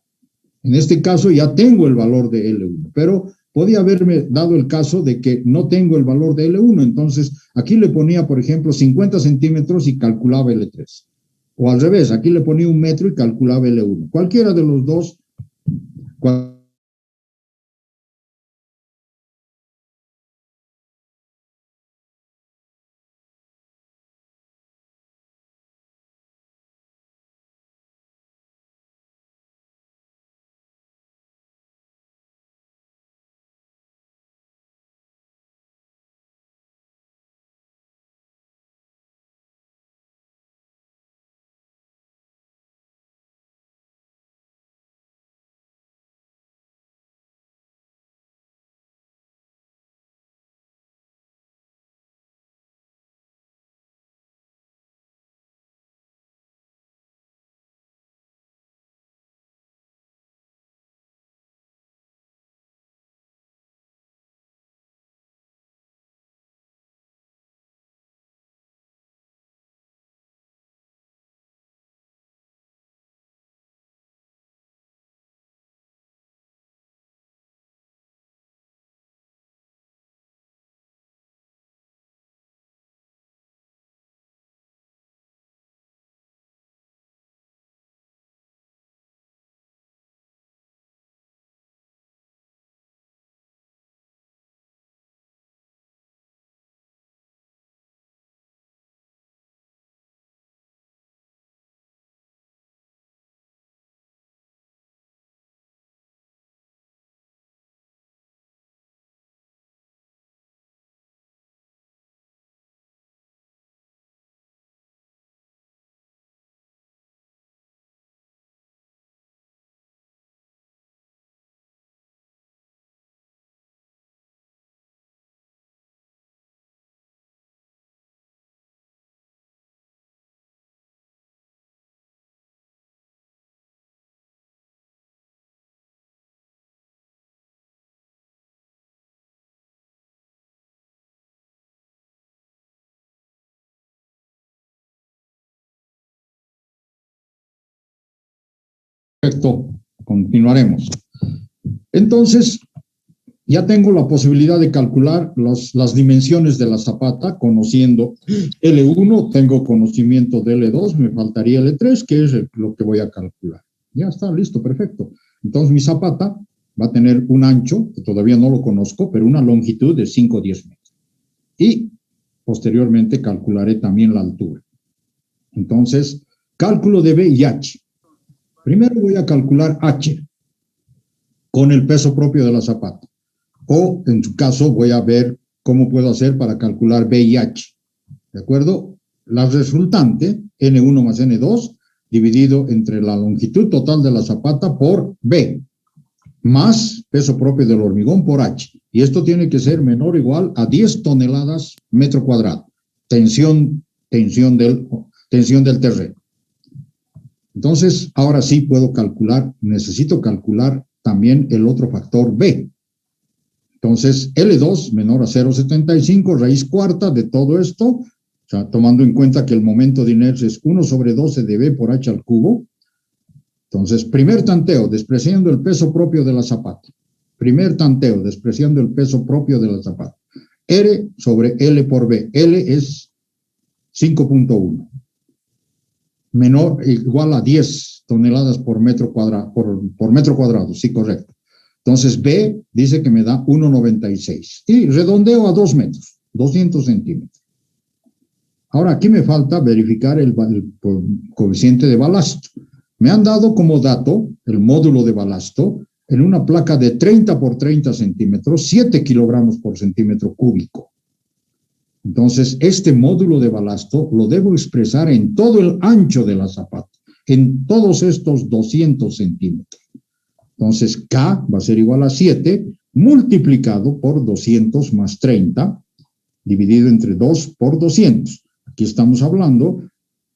En este caso ya tengo el valor de L1, pero podía haberme dado el caso de que no tengo el valor de L1, entonces aquí le ponía, por ejemplo, 50 centímetros y calculaba L3. O al revés, aquí le ponía 1 metro y calculaba L1. Cualquiera de los dos, Perfecto, continuaremos. Entonces, ya tengo la posibilidad de calcular las dimensiones de la zapata, conociendo L1, tengo conocimiento de L2, me faltaría L3, que es lo que voy a calcular. Ya está, listo, perfecto. Entonces, mi zapata va a tener un ancho, que todavía no lo conozco, pero una longitud de 5 o 10 metros. Y posteriormente calcularé también la altura. Entonces, cálculo de B y H. Primero voy a calcular H con el peso propio de la zapata. O, en su caso, voy a ver cómo puedo hacer para calcular B y H. ¿De acuerdo? La resultante, N1 más N2, dividido entre la longitud total de la zapata por B, más peso propio del hormigón por H. Y esto tiene que ser menor o igual a 10 toneladas metro cuadrado. Tensión del terreno. Entonces, ahora sí puedo calcular, necesito calcular también el otro factor B. Entonces, L2 menor a 0,75, raíz cuarta de todo esto, o sea, tomando en cuenta que el momento de inercia es 1 sobre 12 de B por H al cubo. Entonces, primer tanteo, despreciando el peso propio de la zapata. Primer tanteo, despreciando el peso propio de la zapata. R sobre L por B. L es 5.1. Menor, igual a 10 toneladas por metro cuadrado, por metro cuadrado, sí, correcto. Entonces, B dice que me da 1,96. Y redondeo a 2 metros, 200 centímetros. Ahora, aquí me falta verificar el coeficiente de balasto. Me han dado como dato el módulo de balasto en una placa de 30 por 30 centímetros, 7 kilogramos por centímetro cúbico. Entonces, este módulo de balasto lo debo expresar en todo el ancho de la zapata, en todos estos 200 centímetros. Entonces, K va a ser igual a 7 multiplicado por 200 más 30, dividido entre 2 por 200. Aquí estamos hablando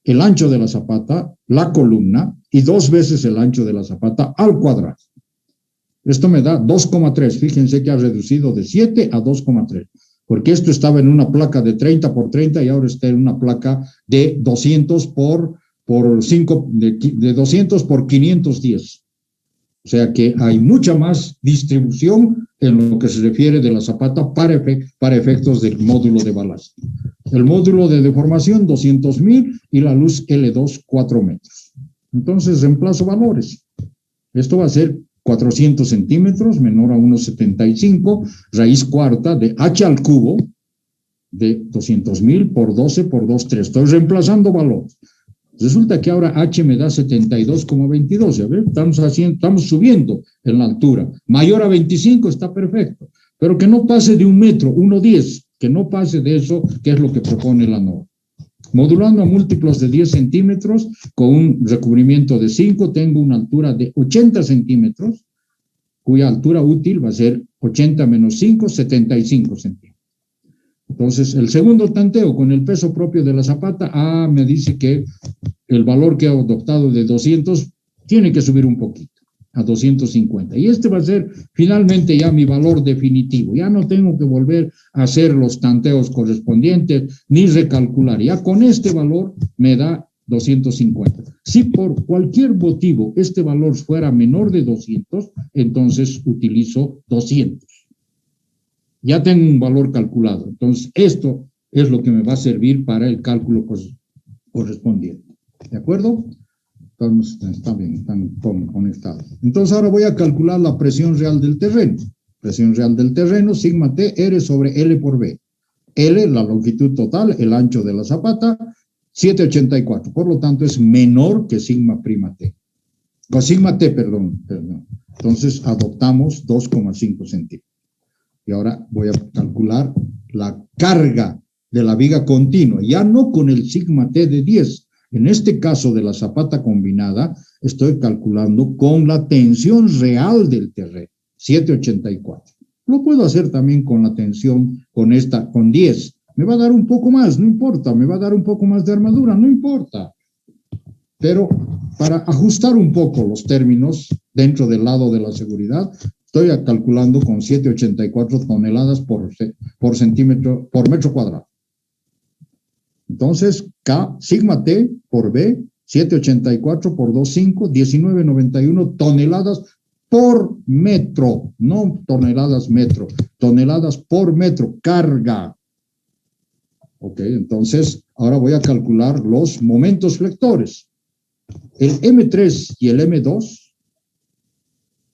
el ancho de la zapata, la columna, y 2 veces el ancho de la zapata al cuadrado. Esto me da 2,3. Fíjense que ha reducido de 7 a 2,3. Porque esto estaba en una placa de 30 por 30 y ahora está en una placa de 200 por 5, de 200 por 510. O sea que hay mucha más distribución en lo que se refiere de la zapata para efectos del módulo de balasto. El módulo de deformación, 200.000 y la luz L2, 4 metros. Entonces, reemplazo valores. Esto va a ser 400 centímetros, menor a 1,75, raíz cuarta de H al cubo de 200.000 por 12 por 2,3. Estoy reemplazando valores. Resulta que ahora H me da 72,22. ¿Ya ven? Estamos subiendo en la altura. Mayor a 25 está perfecto, pero que no pase de 1 metro, 1,10, que no pase de eso, que es lo que propone la norma. Modulando a múltiplos de 10 centímetros, con un recubrimiento de 5, tengo una altura de 80 centímetros, cuya altura útil va a ser 80 menos 5, 75 centímetros. Entonces, el segundo tanteo con el peso propio de la zapata, me dice que el valor que he adoptado de 200 tiene que subir un poquito, a 250. Y este va a ser finalmente ya mi valor definitivo. Ya no tengo que volver a hacer los tanteos correspondientes ni recalcular. Ya con este valor me da 250. Si por cualquier motivo este valor fuera menor de 200, entonces utilizo 200. Ya tengo un valor calculado. Entonces, esto es lo que me va a servir para el cálculo correspondiente. ¿De acuerdo? Está bien, están conectados. Entonces, ahora voy a calcular la presión real del terreno. Presión real del terreno, sigma T, R sobre L por B. L, la longitud total, el ancho de la zapata, 7,84. Por lo tanto, es menor que sigma prima T. O sigma T, perdón. Entonces, adoptamos 2,5 centímetros. Y ahora voy a calcular la carga de la viga continua, ya no con el sigma T de 10. En este caso de la zapata combinada, estoy calculando con la tensión real del terreno, 7,84. Lo puedo hacer también con la tensión, con 10. Me va a dar un poco más, no importa. Me va a dar un poco más de armadura, no importa. Pero para ajustar un poco los términos dentro del lado de la seguridad, estoy calculando con 7,84 toneladas por centímetro, por metro cuadrado. Entonces, K, sigma T por B, 784 por 2,5, 1991 toneladas por metro, no toneladas metro, toneladas por metro, carga. Ok, entonces ahora voy a calcular los momentos flectores. El M3 y el M2,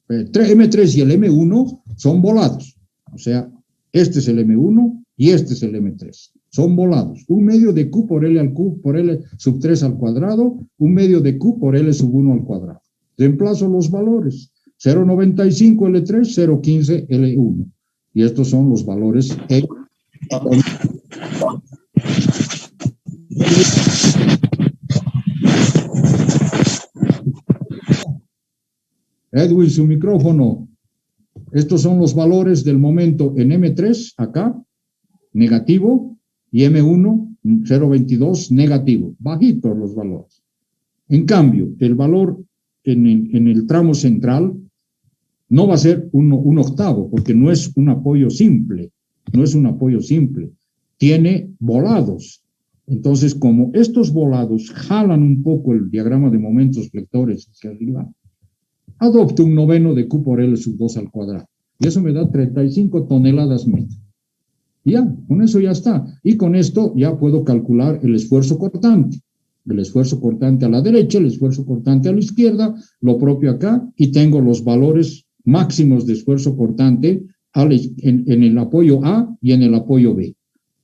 M3 y el M1 son volados. O sea, este es el M1 y este es el M3. Son volados. Un medio de Q por L al Q por L sub 3 al cuadrado, un medio de Q por L sub 1 al cuadrado. Reemplazo los valores. 0,95 L3, 0,15 L1. Y estos son los valores E. Edwin, su micrófono. Estos son los valores del momento en M3, acá, negativo, y M1, 0,22, negativo. Bajitos los valores. En cambio, el valor en el tramo central no va a ser un octavo, porque no es un apoyo simple. No es un apoyo simple. Tiene volados. Entonces, como estos volados jalan un poco el diagrama de momentos flectores hacia arriba, adopto un noveno de Q por L sub 2 al cuadrado. Y eso me da 35 toneladas metro. Y ya, con eso ya está. Y con esto ya puedo calcular el esfuerzo cortante. El esfuerzo cortante a la derecha, el esfuerzo cortante a la izquierda, lo propio acá, y tengo los valores máximos de esfuerzo cortante en el apoyo A y en el apoyo B.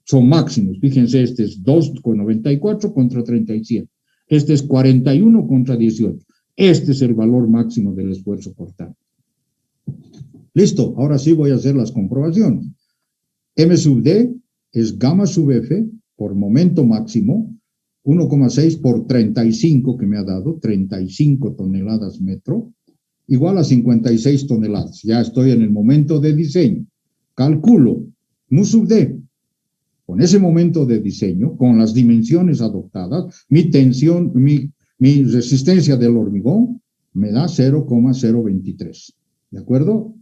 Son máximos. Fíjense, este es 2,94 contra 37. Este es 41 contra 18. Este es el valor máximo del esfuerzo cortante. Listo, ahora sí voy a hacer las comprobaciones. M sub D es gamma sub F por momento máximo, 1,6 por 35 que me ha dado, 35 toneladas metro, igual a 56 toneladas. Ya estoy en el momento de diseño. Calculo mu sub D. Con ese momento de diseño, con las dimensiones adoptadas, mi tensión, mi resistencia del hormigón me da 0,023. ¿De acuerdo?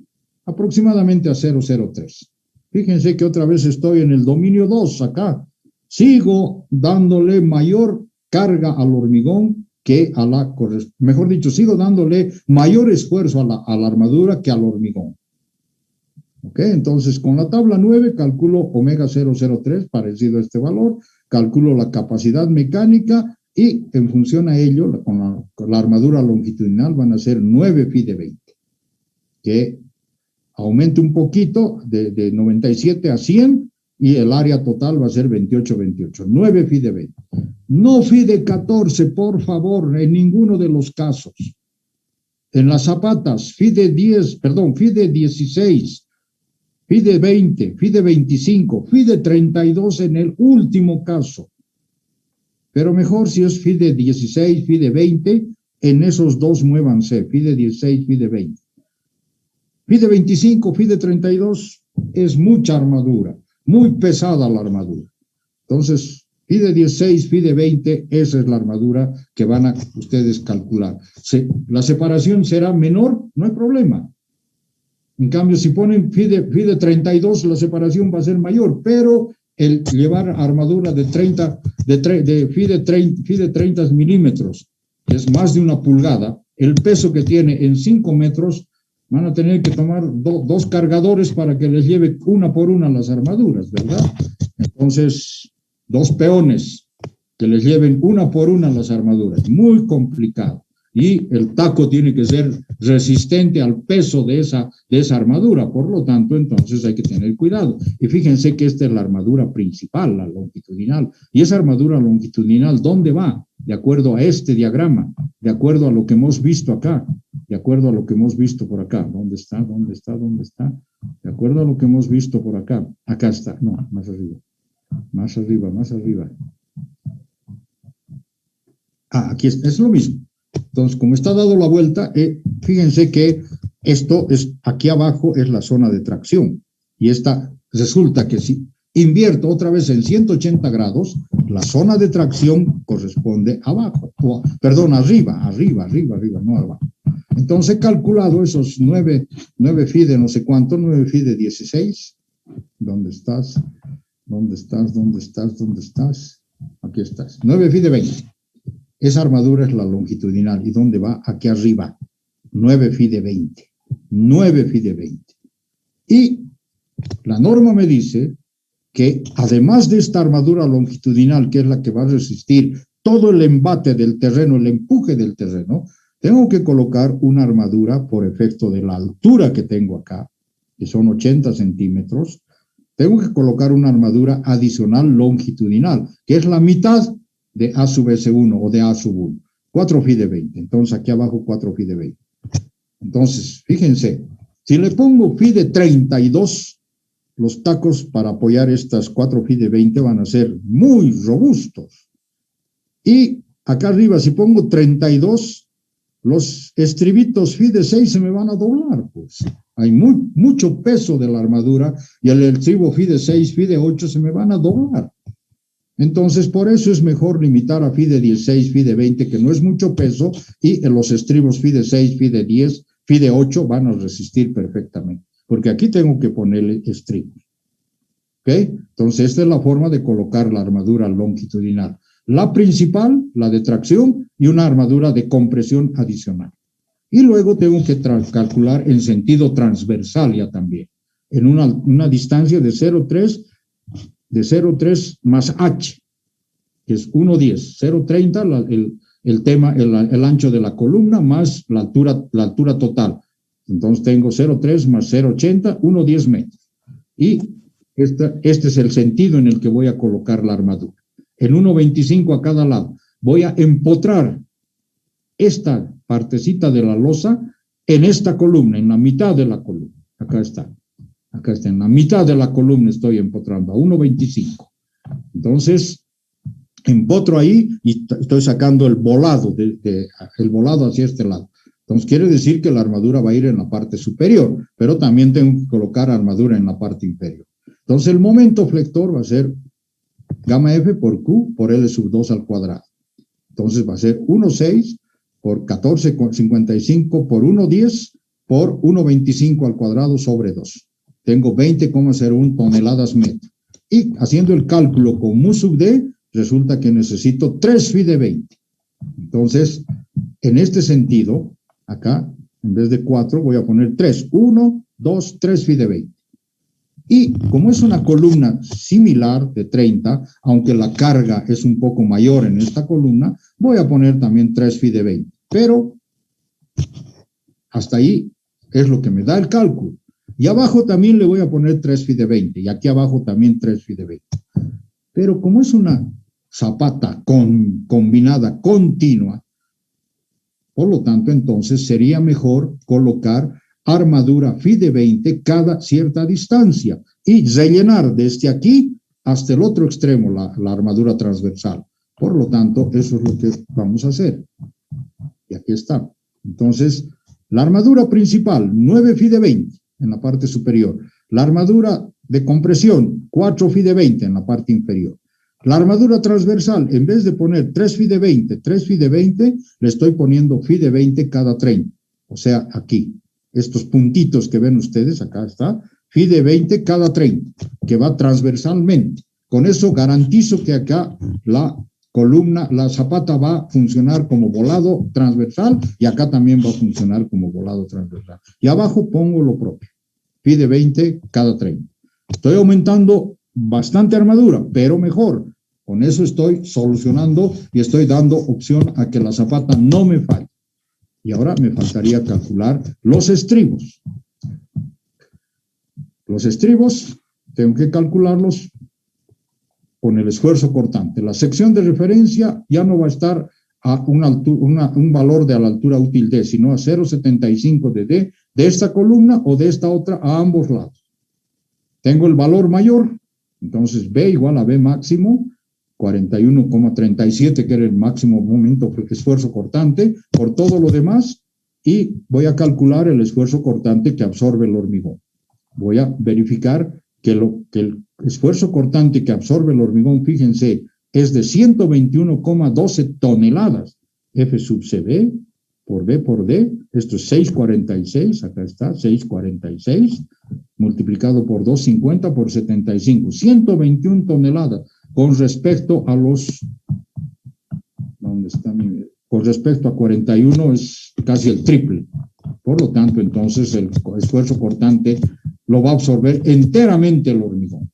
Aproximadamente a 0,03. Fíjense que otra vez estoy en el dominio 2 acá. Sigo dándole mayor carga al hormigón que a la, mejor dicho, sigo dándole mayor esfuerzo a la armadura que al hormigón. ¿Ok? Entonces, con la tabla 9 calculo omega 003, parecido a este valor, calculo la capacidad mecánica y en función a ello, con la armadura longitudinal van a ser 9 phi de 20, que aumente un poquito de 97 a 100 y el área total va a ser 28. 9 phi de 20. No phi de 14, por favor, en ninguno de los casos. En las zapatas, phi de 10, perdón, phi de 16, phi de 20, phi de 25, phi de 32 en el último caso. Pero mejor si es phi de 16, phi de 20, en esos dos muévanse, phi de 16, phi de 20. Phi de 25, phi de 32 es mucha armadura, muy pesada la armadura. Entonces, phi de 16, phi de 20, esa es la armadura que van a ustedes calcular. La separación será menor, no hay problema. En cambio, si ponen phi de 32, la separación va a ser mayor, pero el llevar armadura de 30, phi de 30 milímetros, que es más de una pulgada, el peso que tiene en 5 metros, van a tener que tomar dos cargadores para que les lleve una por una las armaduras, ¿verdad? Entonces, 2 peones que les lleven una por una las armaduras. Muy complicado. Y el taco tiene que ser resistente al peso de esa armadura. Por lo tanto, entonces hay que tener cuidado. Y fíjense que esta es la armadura principal, la longitudinal. Y esa armadura longitudinal, ¿dónde va? De acuerdo a este diagrama, de acuerdo a lo que hemos visto acá, de acuerdo a lo que hemos visto por acá. ¿Dónde está? ¿Dónde está? ¿Dónde está? De acuerdo a lo que hemos visto por acá. Acá está. No, más arriba. Más arriba, más arriba. Aquí es lo mismo. Entonces, como está dado la vuelta, fíjense que esto es, aquí abajo es la zona de tracción. Y esta, resulta que si invierto otra vez en 180 grados, la zona de tracción corresponde abajo. Perdón, arriba, no abajo. Entonces he calculado esos 9 phi de no sé cuánto, 9 phi de 16. ¿Dónde estás? ¿Dónde estás? ¿Dónde estás? ¿Dónde estás? Aquí estás. 9 phi de 20. Esa armadura es la longitudinal. ¿Y dónde va? Aquí arriba. 9 phi de 20. 9 phi de 20. Y la norma me dice que además de esta armadura longitudinal, que es la que va a resistir todo el embate del terreno, el empuje del terreno, tengo que colocar una armadura por efecto de la altura que tengo acá, que son 80 centímetros. Tengo que colocar una armadura adicional longitudinal, que es la mitad de A sub S1 o de A sub 1. 4 phi de 20. Entonces aquí abajo 4 phi de 20. Entonces, fíjense, si le pongo phi de 32, los tacos para apoyar estas 4 phi de 20 van a ser muy robustos. Y acá arriba, si pongo 32, los estribitos phi de 6 se me van a doblar, pues. Hay mucho peso de la armadura y el estribo phi de 6, phi de 8 se me van a doblar. Entonces, por eso es mejor limitar a phi de 16, phi de 20, que no es mucho peso, y en los estribos phi de 6, phi de 10, phi de 8 van a resistir perfectamente, porque aquí tengo que ponerle estribos. ¿Ok? Entonces, esta es la forma de colocar la armadura longitudinal. La principal, la de tracción, y una armadura de compresión adicional. Y luego tengo que calcular en sentido transversal ya también, en una distancia de 0,3 más h, que es 1,10, 0,30 el ancho de la columna más la altura total. Entonces tengo 0,3 más 0,80, 1,10 metros. Y este es el sentido en el que voy a colocar la armadura. En 1,25 a cada lado. Voy a empotrar esta partecita de la losa en esta columna, en la mitad de la columna. Acá está, en la mitad de la columna estoy empotrando a 1,25. Entonces, empotro ahí y estoy sacando el volado, el volado hacia este lado. Entonces, quiere decir que la armadura va a ir en la parte superior, pero también tengo que colocar armadura en la parte inferior. Entonces, el momento flector va a ser gamma F por Q por L sub 2 al cuadrado. Entonces, va a ser 1,6 por 14,55 por 1,10 por 1,25 al cuadrado sobre 2. Tengo 20,01 toneladas metro. Y haciendo el cálculo con mu sub d, resulta que necesito 3 phi de 20. Entonces, en este sentido, acá, en vez de 4, voy a poner 3. 1, 2, 3 phi de 20. Y como es una columna similar de 30, aunque la carga es un poco mayor en esta columna, voy a poner también 3 phi de 20. Pero hasta ahí es lo que me da el cálculo. Y abajo también le voy a poner 3 phi de 20. Y aquí abajo también 3 phi de 20. Pero como es una zapata combinada continua, por lo tanto, entonces sería mejor colocar armadura phi de 20 cada cierta distancia y rellenar desde aquí hasta el otro extremo la armadura transversal. Por lo tanto, eso es lo que vamos a hacer. Y aquí está. Entonces, la armadura principal, 9 phi de 20 en la parte superior. La armadura de compresión, 4 phi de 20 en la parte inferior. La armadura transversal, en vez de poner 3 phi de 20, 3 phi de 20, le estoy poniendo phi de 20 cada 30. O sea, aquí. Estos puntitos que ven ustedes, acá está, phi de 20 cada 30, que va transversalmente. Con eso garantizo que acá la columna, la zapata va a funcionar como volado transversal y acá también va a funcionar como volado transversal. Y abajo pongo lo propio, phi de 20 cada 30. Estoy aumentando bastante armadura, pero mejor. Con eso estoy solucionando y estoy dando opción a que la zapata no me falle. Y ahora me faltaría calcular los estribos. Los estribos tengo que calcularlos con el esfuerzo cortante. La sección de referencia ya no va a estar a un valor de a la altura útil D, sino a 0,75 de D de esta columna o de esta otra a ambos lados. Tengo el valor mayor, entonces B igual a B máximo, 41,37, que era el máximo momento esfuerzo cortante, por todo lo demás, y voy a calcular el esfuerzo cortante que absorbe el hormigón. Voy a verificar que el esfuerzo cortante que absorbe el hormigón, fíjense, es de 121,12 toneladas, F sub CB, por B por D, esto es 6,46, acá está, 6,46, multiplicado por 2,50 por 75, 121 toneladas. Con respecto a los, ¿dónde está mi con respecto a 41 es casi el triple. Por lo tanto, entonces, el esfuerzo cortante lo va a absorber enteramente el hormigón.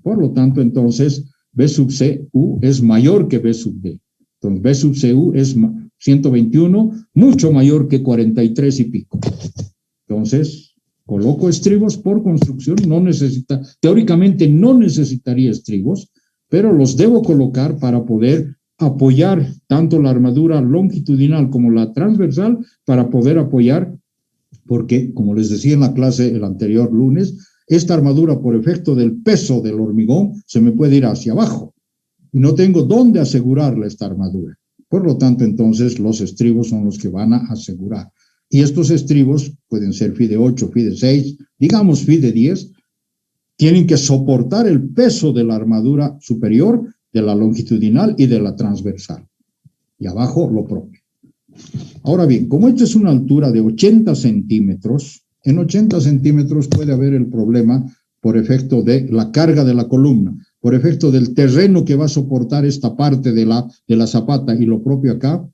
Por lo tanto, entonces, B sub C U es mayor que B sub D. Entonces, B sub C U es 121, mucho mayor que 43 y pico. Entonces, coloco estribos por construcción, teóricamente no necesitaría estribos, pero los debo colocar para poder apoyar tanto la armadura longitudinal como la transversal, para poder apoyar, porque, como les decía en la clase el anterior lunes, esta armadura, por efecto del peso del hormigón, se me puede ir hacia abajo y no tengo dónde asegurarle esta armadura. Por lo tanto, entonces, los estribos son los que van a asegurar. Y estos estribos pueden ser FI de 8, FI de 6, digamos FI de 10, tienen que soportar el peso de la armadura superior, de la longitudinal y de la transversal. Y abajo lo propio. Ahora bien, como esta es una altura de 80 centímetros, en 80 centímetros puede haber el problema por efecto de la carga de la columna, por efecto del terreno que va a soportar esta parte de la zapata y lo propio acá,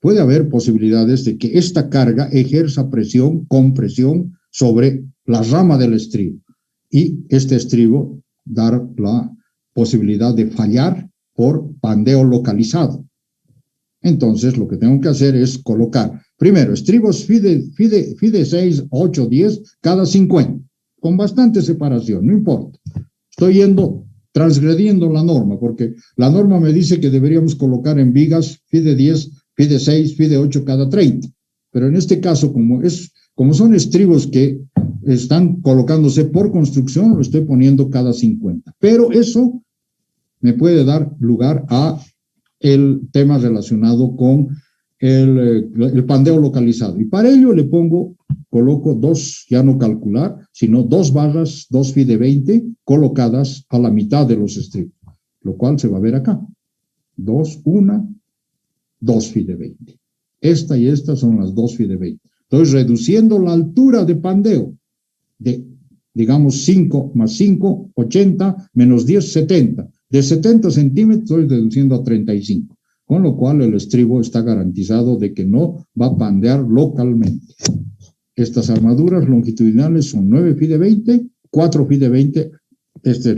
puede haber posibilidades de que esta carga ejerza presión, compresión sobre la rama del estribo. Y este estribo dar la posibilidad de fallar por pandeo localizado. Entonces, lo que tengo que hacer es colocar, primero, estribos FI de 6, 8, 10, cada 50, con bastante separación, no importa. Estoy transgrediendo la norma, porque la norma me dice que deberíamos colocar en vigas FI de 10, FI de 6, FI de 8 cada 30. Pero en este caso, como son estribos que están colocándose por construcción, lo estoy poniendo cada 50. Pero eso me puede dar lugar a el tema relacionado con el pandeo localizado. Y para ello coloco dos, ya no calcular, sino dos barras, 2 FI de 20, colocadas a la mitad de los estribos, lo cual se va a ver acá. 2 FI de 20. Esta y esta son las 2 FI de 20. Estoy reduciendo la altura de pandeo de, digamos, 5 más 5, 80, menos 10, 70. De 70 centímetros estoy reduciendo a 35, con lo cual el estribo está garantizado de que no va a pandear localmente. Estas armaduras longitudinales son 9 FI de 20, 4 FI de 20, esta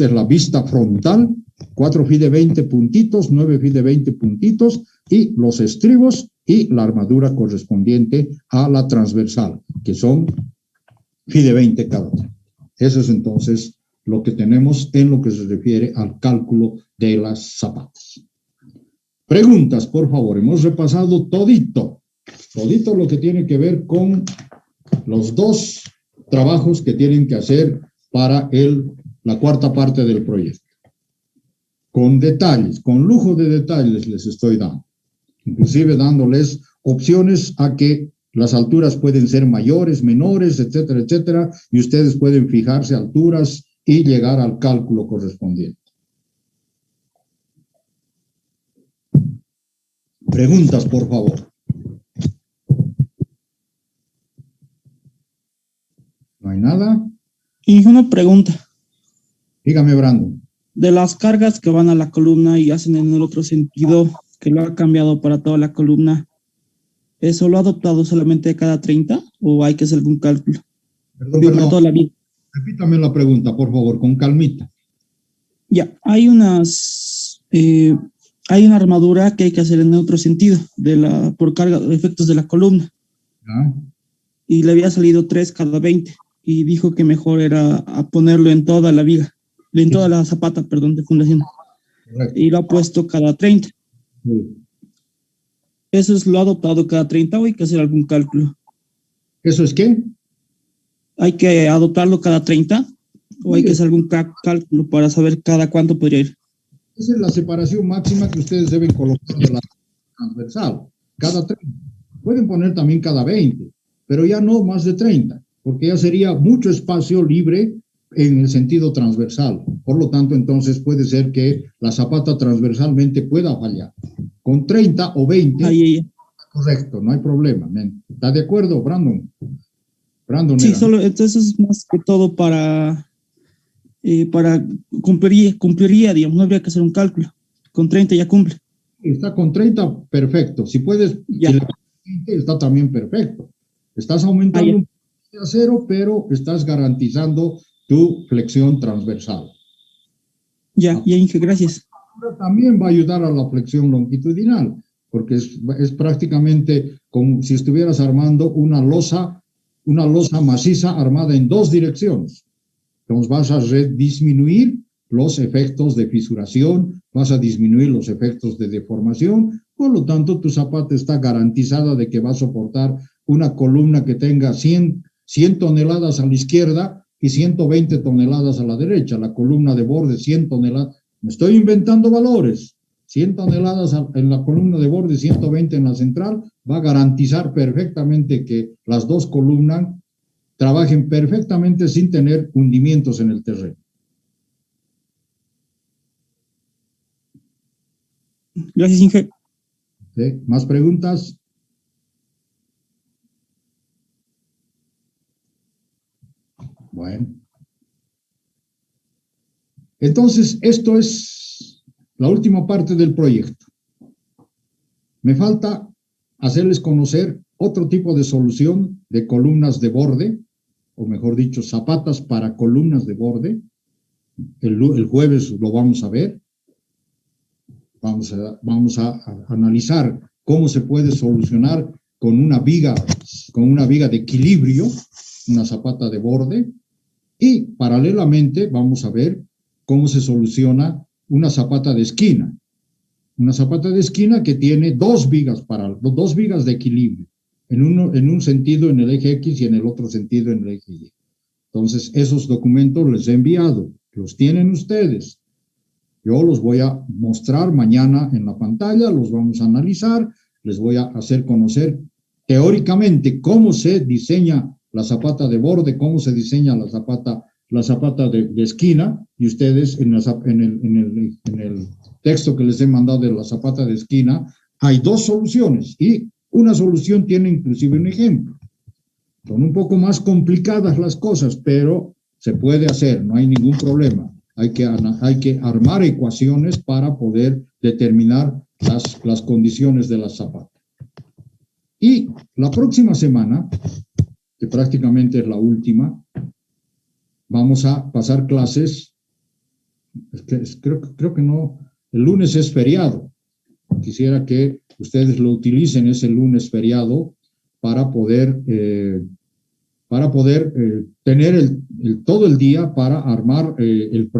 es la vista frontal, 4 FI de 20 puntitos, 9 FI de 20 puntitos, y los estribos y la armadura correspondiente a la transversal, que son FI de 20 cada uno. Eso es entonces lo que tenemos en lo que se refiere al cálculo de las zapatas. Preguntas, por favor. Hemos repasado todito lo que tiene que ver con los dos trabajos que tienen que hacer para la cuarta parte del proyecto. Con detalles, con lujo de detalles les estoy dando. Inclusive dándoles opciones a que las alturas pueden ser mayores, menores, etcétera, etcétera, y ustedes pueden fijarse alturas y llegar al cálculo correspondiente. Preguntas, por favor. ¿No hay nada? Y una pregunta. Dígame, Brandon. De las cargas que van a la columna y hacen en el otro sentido, que lo ha cambiado para toda la columna, ¿eso lo ha adoptado solamente cada 30 o hay que hacer algún cálculo? Perdón. Toda la vida. Repítame la pregunta, por favor, con calmita. Ya, hay una armadura que hay que hacer en el otro sentido, por carga de efectos de la columna. ¿Ah? Y le había salido 3 cada 20, y dijo que mejor era a ponerlo en toda la viga, en toda la zapata, perdón, de fundación. Correcto. Y lo ha puesto cada 30. Sí. ¿Eso lo ha adoptado cada 30 o hay que hacer algún cálculo? ¿Eso es qué? ¿Hay que adoptarlo cada 30 o hay que hacer algún cálculo para saber cada cuánto podría ir? Esa es la separación máxima que ustedes deben colocar de la transversal, cada 30. Pueden poner también cada 20, pero ya no más de 30, porque ya sería mucho espacio libre en el sentido transversal. Por lo tanto, entonces puede ser que la zapata transversalmente pueda fallar. Con 30 o 20, correcto, no hay problema. ¿Está de acuerdo, Brandon? Sí, solo entonces es más que todo para cumpliría, digamos, no habría que hacer un cálculo. Con 30 ya cumple. Está con 30, perfecto. Si puedes, Ya. si le pones 20, está también perfecto. Estás aumentando un poco de acero, pero estás garantizando tu flexión transversal. Ya, Inge, gracias. También va a ayudar a la flexión longitudinal, porque es prácticamente como si estuvieras armando una losa maciza armada en dos direcciones. Entonces vas a disminuir los efectos de fisuración, vas a disminuir los efectos de deformación, por lo tanto tu zapata está garantizada de que va a soportar una columna que tenga 100 toneladas a la izquierda y 120 toneladas a la derecha, la columna de borde 100 toneladas, me estoy inventando valores, 100 toneladas en la columna de borde, 120 en la central, va a garantizar perfectamente que las dos columnas trabajen perfectamente sin tener hundimientos en el terreno. Gracias, Inge. ¿Sí? ¿Más preguntas? Bueno. Entonces, esto es la última parte del proyecto. Me falta hacerles conocer otro tipo de solución de columnas de borde, o mejor dicho, zapatas para columnas de borde. El jueves lo vamos a ver. Vamos a analizar cómo se puede solucionar con una viga de equilibrio, una zapata de borde, y paralelamente vamos a ver cómo se soluciona una zapata de esquina. Una zapata de esquina que tiene dos vigas de equilibrio, en un sentido en el eje X y en el otro sentido en el eje Y. Entonces, esos documentos les he enviado, los tienen ustedes. Yo los voy a mostrar mañana en la pantalla, los vamos a analizar, les voy a hacer conocer teóricamente cómo se diseña la zapata de borde, cómo se diseña la zapata de esquina, y ustedes en el texto que les he mandado de la zapata de esquina, hay dos soluciones, y una solución tiene inclusive un ejemplo. Son un poco más complicadas las cosas, pero se puede hacer, no hay ningún problema. Hay que armar ecuaciones para poder determinar las condiciones de la zapata. Y la próxima semana, que prácticamente es la última, vamos a pasar clases. Creo que no, el lunes es feriado. Quisiera que ustedes lo utilicen ese lunes feriado para poder tener todo el día para armar el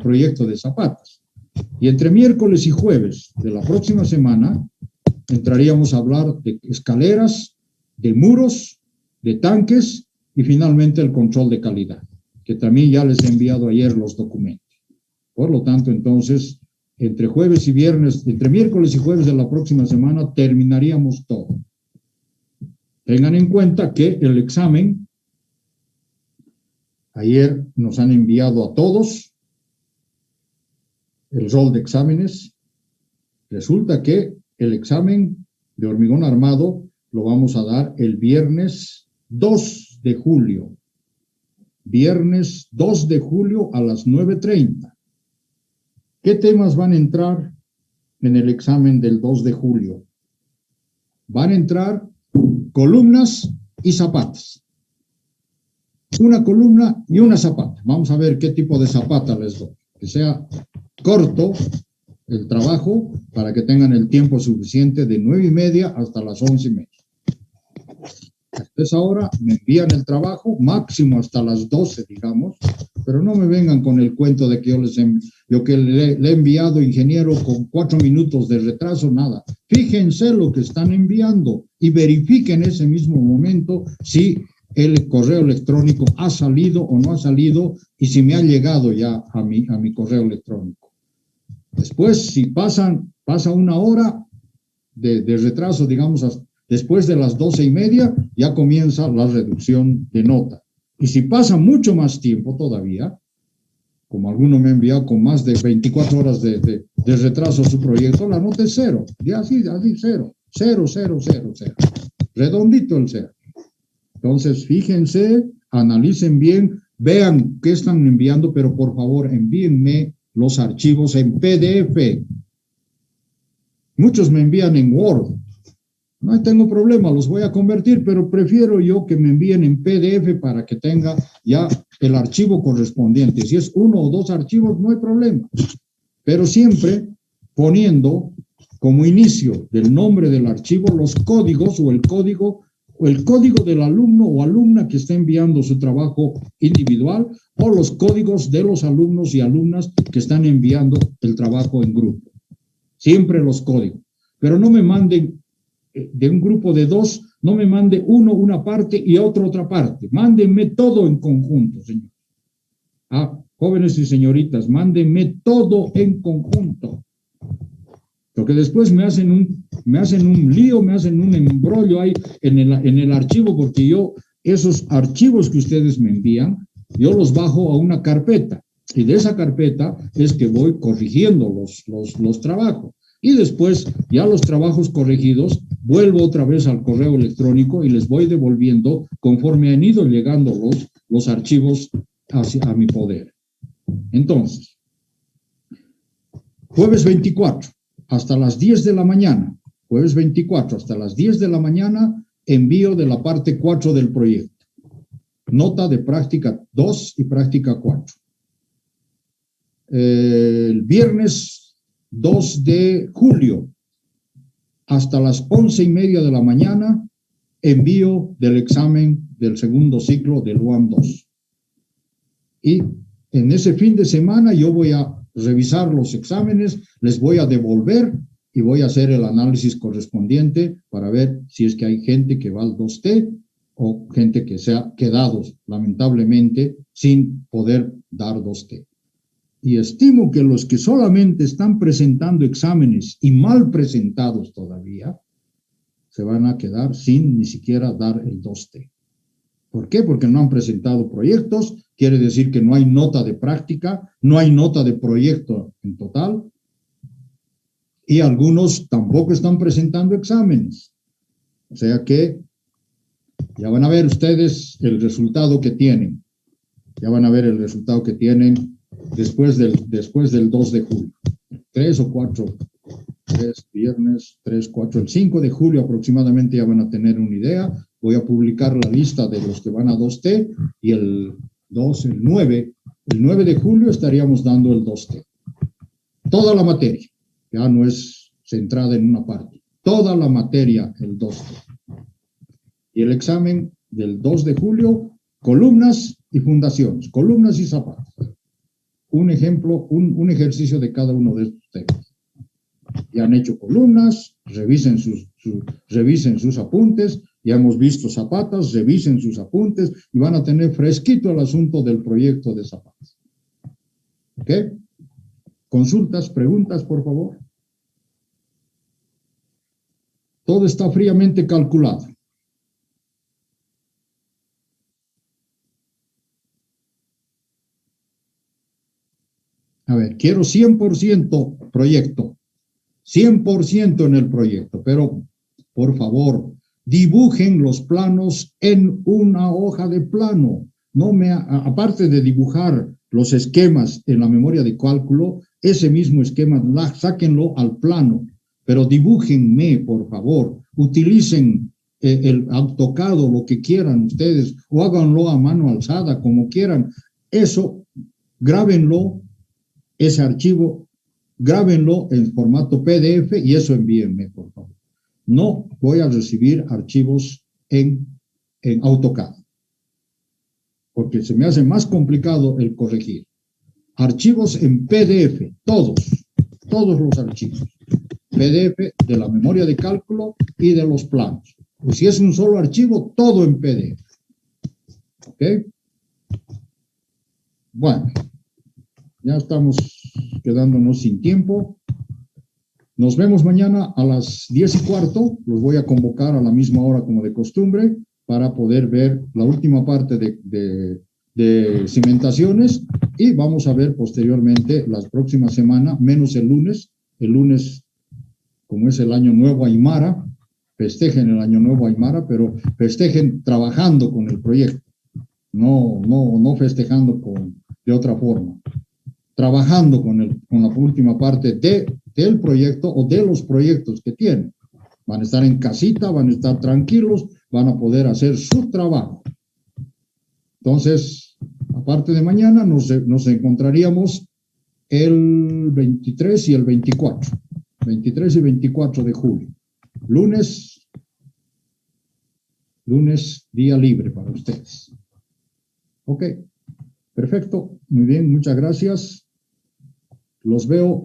proyecto de zapatas. Y entre miércoles y jueves de la próxima semana entraríamos a hablar de escaleras, de muros, de tanques y finalmente el control de calidad, que también ya les he enviado ayer los documentos. Por lo tanto, entonces, entre miércoles y jueves de la próxima semana terminaríamos todo. Tengan en cuenta que el examen, ayer nos han enviado a todos el rol de exámenes. Resulta que el examen de hormigón armado lo vamos a dar el viernes 2 de julio. Viernes 2 de julio a las 9:30. ¿Qué temas van a entrar en el examen del 2 de julio? Van a entrar columnas y zapatas. Una columna y una zapata. Vamos a ver qué tipo de zapata les doy. Que sea corto el trabajo para que tengan el tiempo suficiente de 9:30 hasta las 11:30. A esa hora me envían el trabajo, máximo hasta las 12, digamos, pero no me vengan con el cuento de que yo le he enviado, ingeniero, con 4 minutos de retraso, nada. Fíjense lo que están enviando y verifiquen en ese mismo momento si el correo electrónico ha salido o no ha salido y si me ha llegado ya a mi correo electrónico. Después, si pasa una hora de retraso, digamos, después de las 12:30, ya comienza la reducción de nota. Y si pasa mucho más tiempo todavía, como alguno me ha enviado con más de 24 horas de retraso su proyecto, la nota es 0. Ya así, cero. 0, 0, 0, 0. Redondito el 0. Entonces, fíjense, analicen bien, vean qué están enviando, pero por favor envíenme los archivos en PDF. Muchos me envían en Word. No tengo problema, los voy a convertir, pero prefiero yo que me envíen en PDF para que tenga ya el archivo correspondiente. Si es 1 o 2 archivos, no hay problema. Pero siempre poniendo como inicio del nombre del archivo los códigos o el código del alumno o alumna que está enviando su trabajo individual o los códigos de los alumnos y alumnas que están enviando el trabajo en grupo. Siempre los códigos. Pero no me manden de un grupo de 2, no me mande uno una parte y otro otra parte. Mándenme todo en conjunto, señor. Jóvenes y señoritas, mándenme todo en conjunto. Porque después me hacen un lío, me hacen un embrollo ahí en el archivo, porque esos archivos que ustedes me envían, yo los bajo a una carpeta. Y de esa carpeta es que voy corrigiendo los trabajos. Y después, ya los trabajos corregidos, vuelvo otra vez al correo electrónico y les voy devolviendo conforme han ido llegando los archivos a mi poder. Entonces, jueves 24, hasta las 10 de la mañana, jueves 24, hasta las 10 de la mañana, envío de la parte 4 del proyecto. Nota de práctica 2 y práctica 4. El viernes 2 de julio, hasta las 11:30 de la mañana, envío del examen del segundo ciclo del UAM 2. Y en ese fin de semana yo voy a revisar los exámenes, les voy a devolver y voy a hacer el análisis correspondiente para ver si es que hay gente que va al 2T o gente que se ha quedado lamentablemente sin poder dar 2T. Y estimo que los que solamente están presentando exámenes y mal presentados todavía, se van a quedar sin ni siquiera dar el 2T. ¿Por qué? Porque no han presentado proyectos, quiere decir que no hay nota de práctica, no hay nota de proyecto en total, y algunos tampoco están presentando exámenes. O sea que ya van a ver ustedes el resultado que tienen. Ya van a ver el resultado que tienen después del 2 de julio. 3 o 4, 3 viernes, 3, 4, el 5 de julio aproximadamente ya van a tener una idea. Voy a publicar la lista de los que van a 2T y el 9 de julio estaríamos dando el 2T. Toda la materia, ya no es centrada en una parte. Toda la materia, el 2T. Y el examen del 2 de julio, columnas y fundaciones, columnas y zapatos. Un ejemplo, un ejercicio de cada uno de estos temas. Ya han hecho columnas, revisen sus apuntes, ya hemos visto zapatas, revisen sus apuntes y van a tener fresquito el asunto del proyecto de zapatas. ¿Ok? Consultas, preguntas, por favor. Todo está fríamente calculado. A ver, quiero 100% proyecto, 100% en el proyecto, pero por favor, dibujen los planos en una hoja de plano. Aparte de dibujar los esquemas en la memoria de cálculo, ese mismo esquema, sáquenlo al plano, pero dibújenme, por favor. Utilicen el AutoCAD, lo que quieran ustedes, o háganlo a mano alzada, como quieran. Eso, grábenlo. Ese archivo, grábenlo en formato PDF y eso envíenme, por favor. No voy a recibir archivos en AutoCAD, porque se me hace más complicado el corregir. Archivos en PDF, todos los archivos. PDF de la memoria de cálculo y de los planos. Pues si es un solo archivo, todo en PDF. ¿Ok? Bueno. Ya estamos quedándonos sin tiempo. Nos vemos mañana a las 10:15. Los voy a convocar a la misma hora como de costumbre para poder ver la última parte de cimentaciones y vamos a ver posteriormente la próxima semana, menos el lunes. El lunes, como es el Año Nuevo Aymara, festejen el Año Nuevo Aymara, pero festejen trabajando con el proyecto, no festejando de otra forma. trabajando con la última parte del proyecto o de los proyectos que tienen. Van a estar en casita, van a estar tranquilos, van a poder hacer su trabajo. Entonces, aparte de mañana, nos encontraríamos el 23 y el 24. 23 y 24 de julio. Lunes, día libre para ustedes. Ok, perfecto, muy bien, muchas gracias. Los veo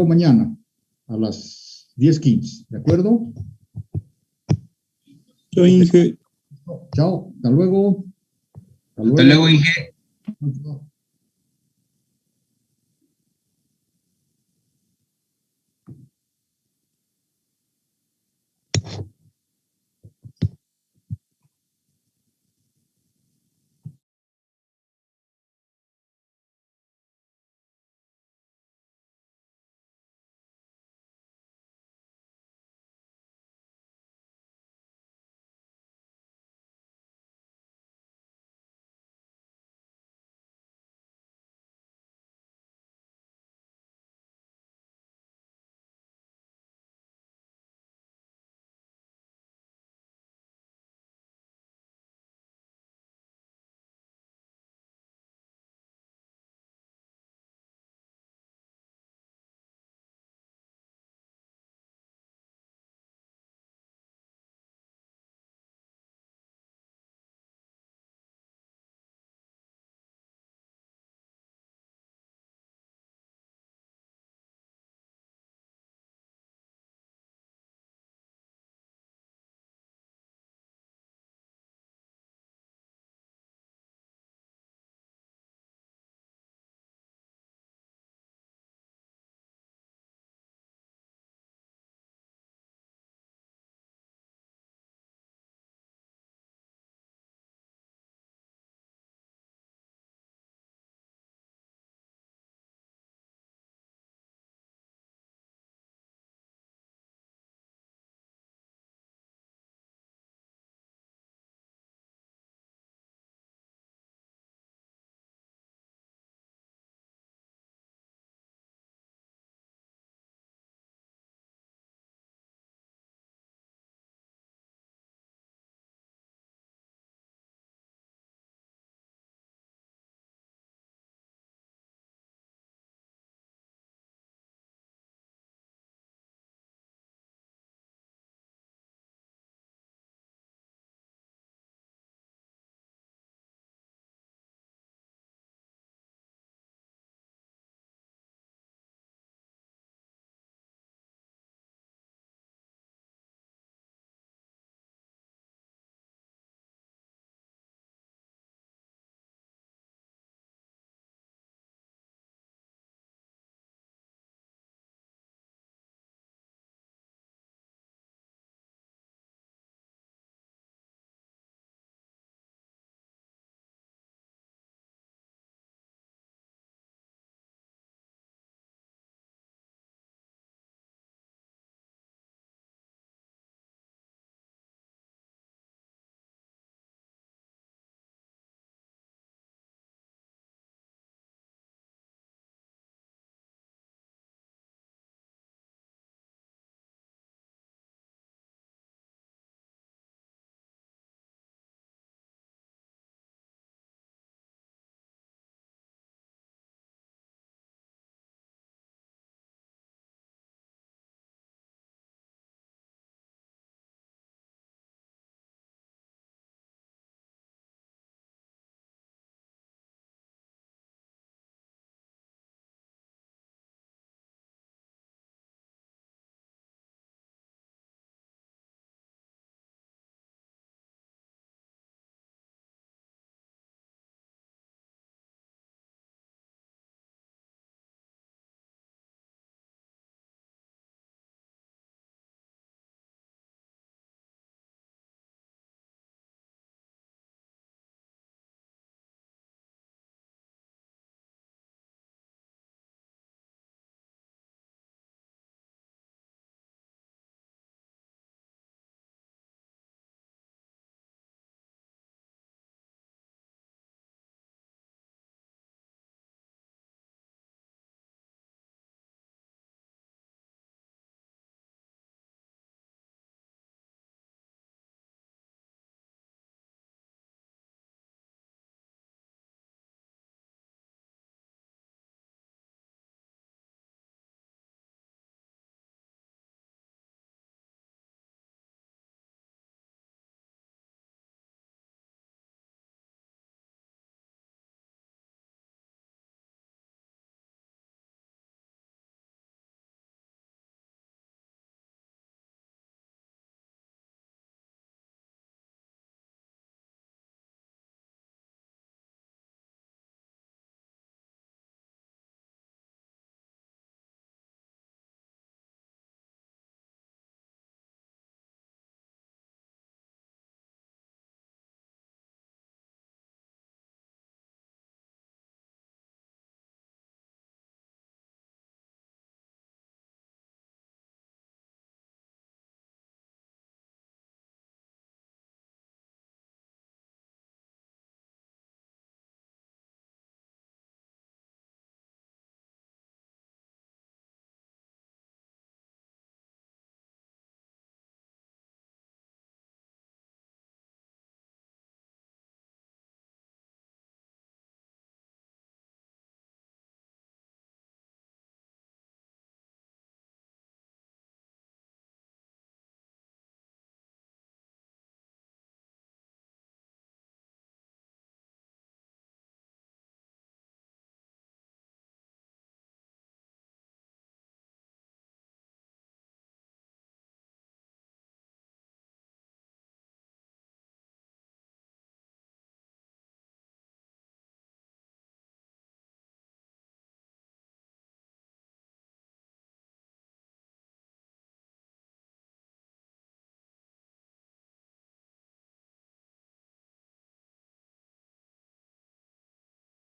mañana a las 10:15, ¿de acuerdo? Chao, Inge. Chao, hasta luego. Hasta luego, Inge. Chao.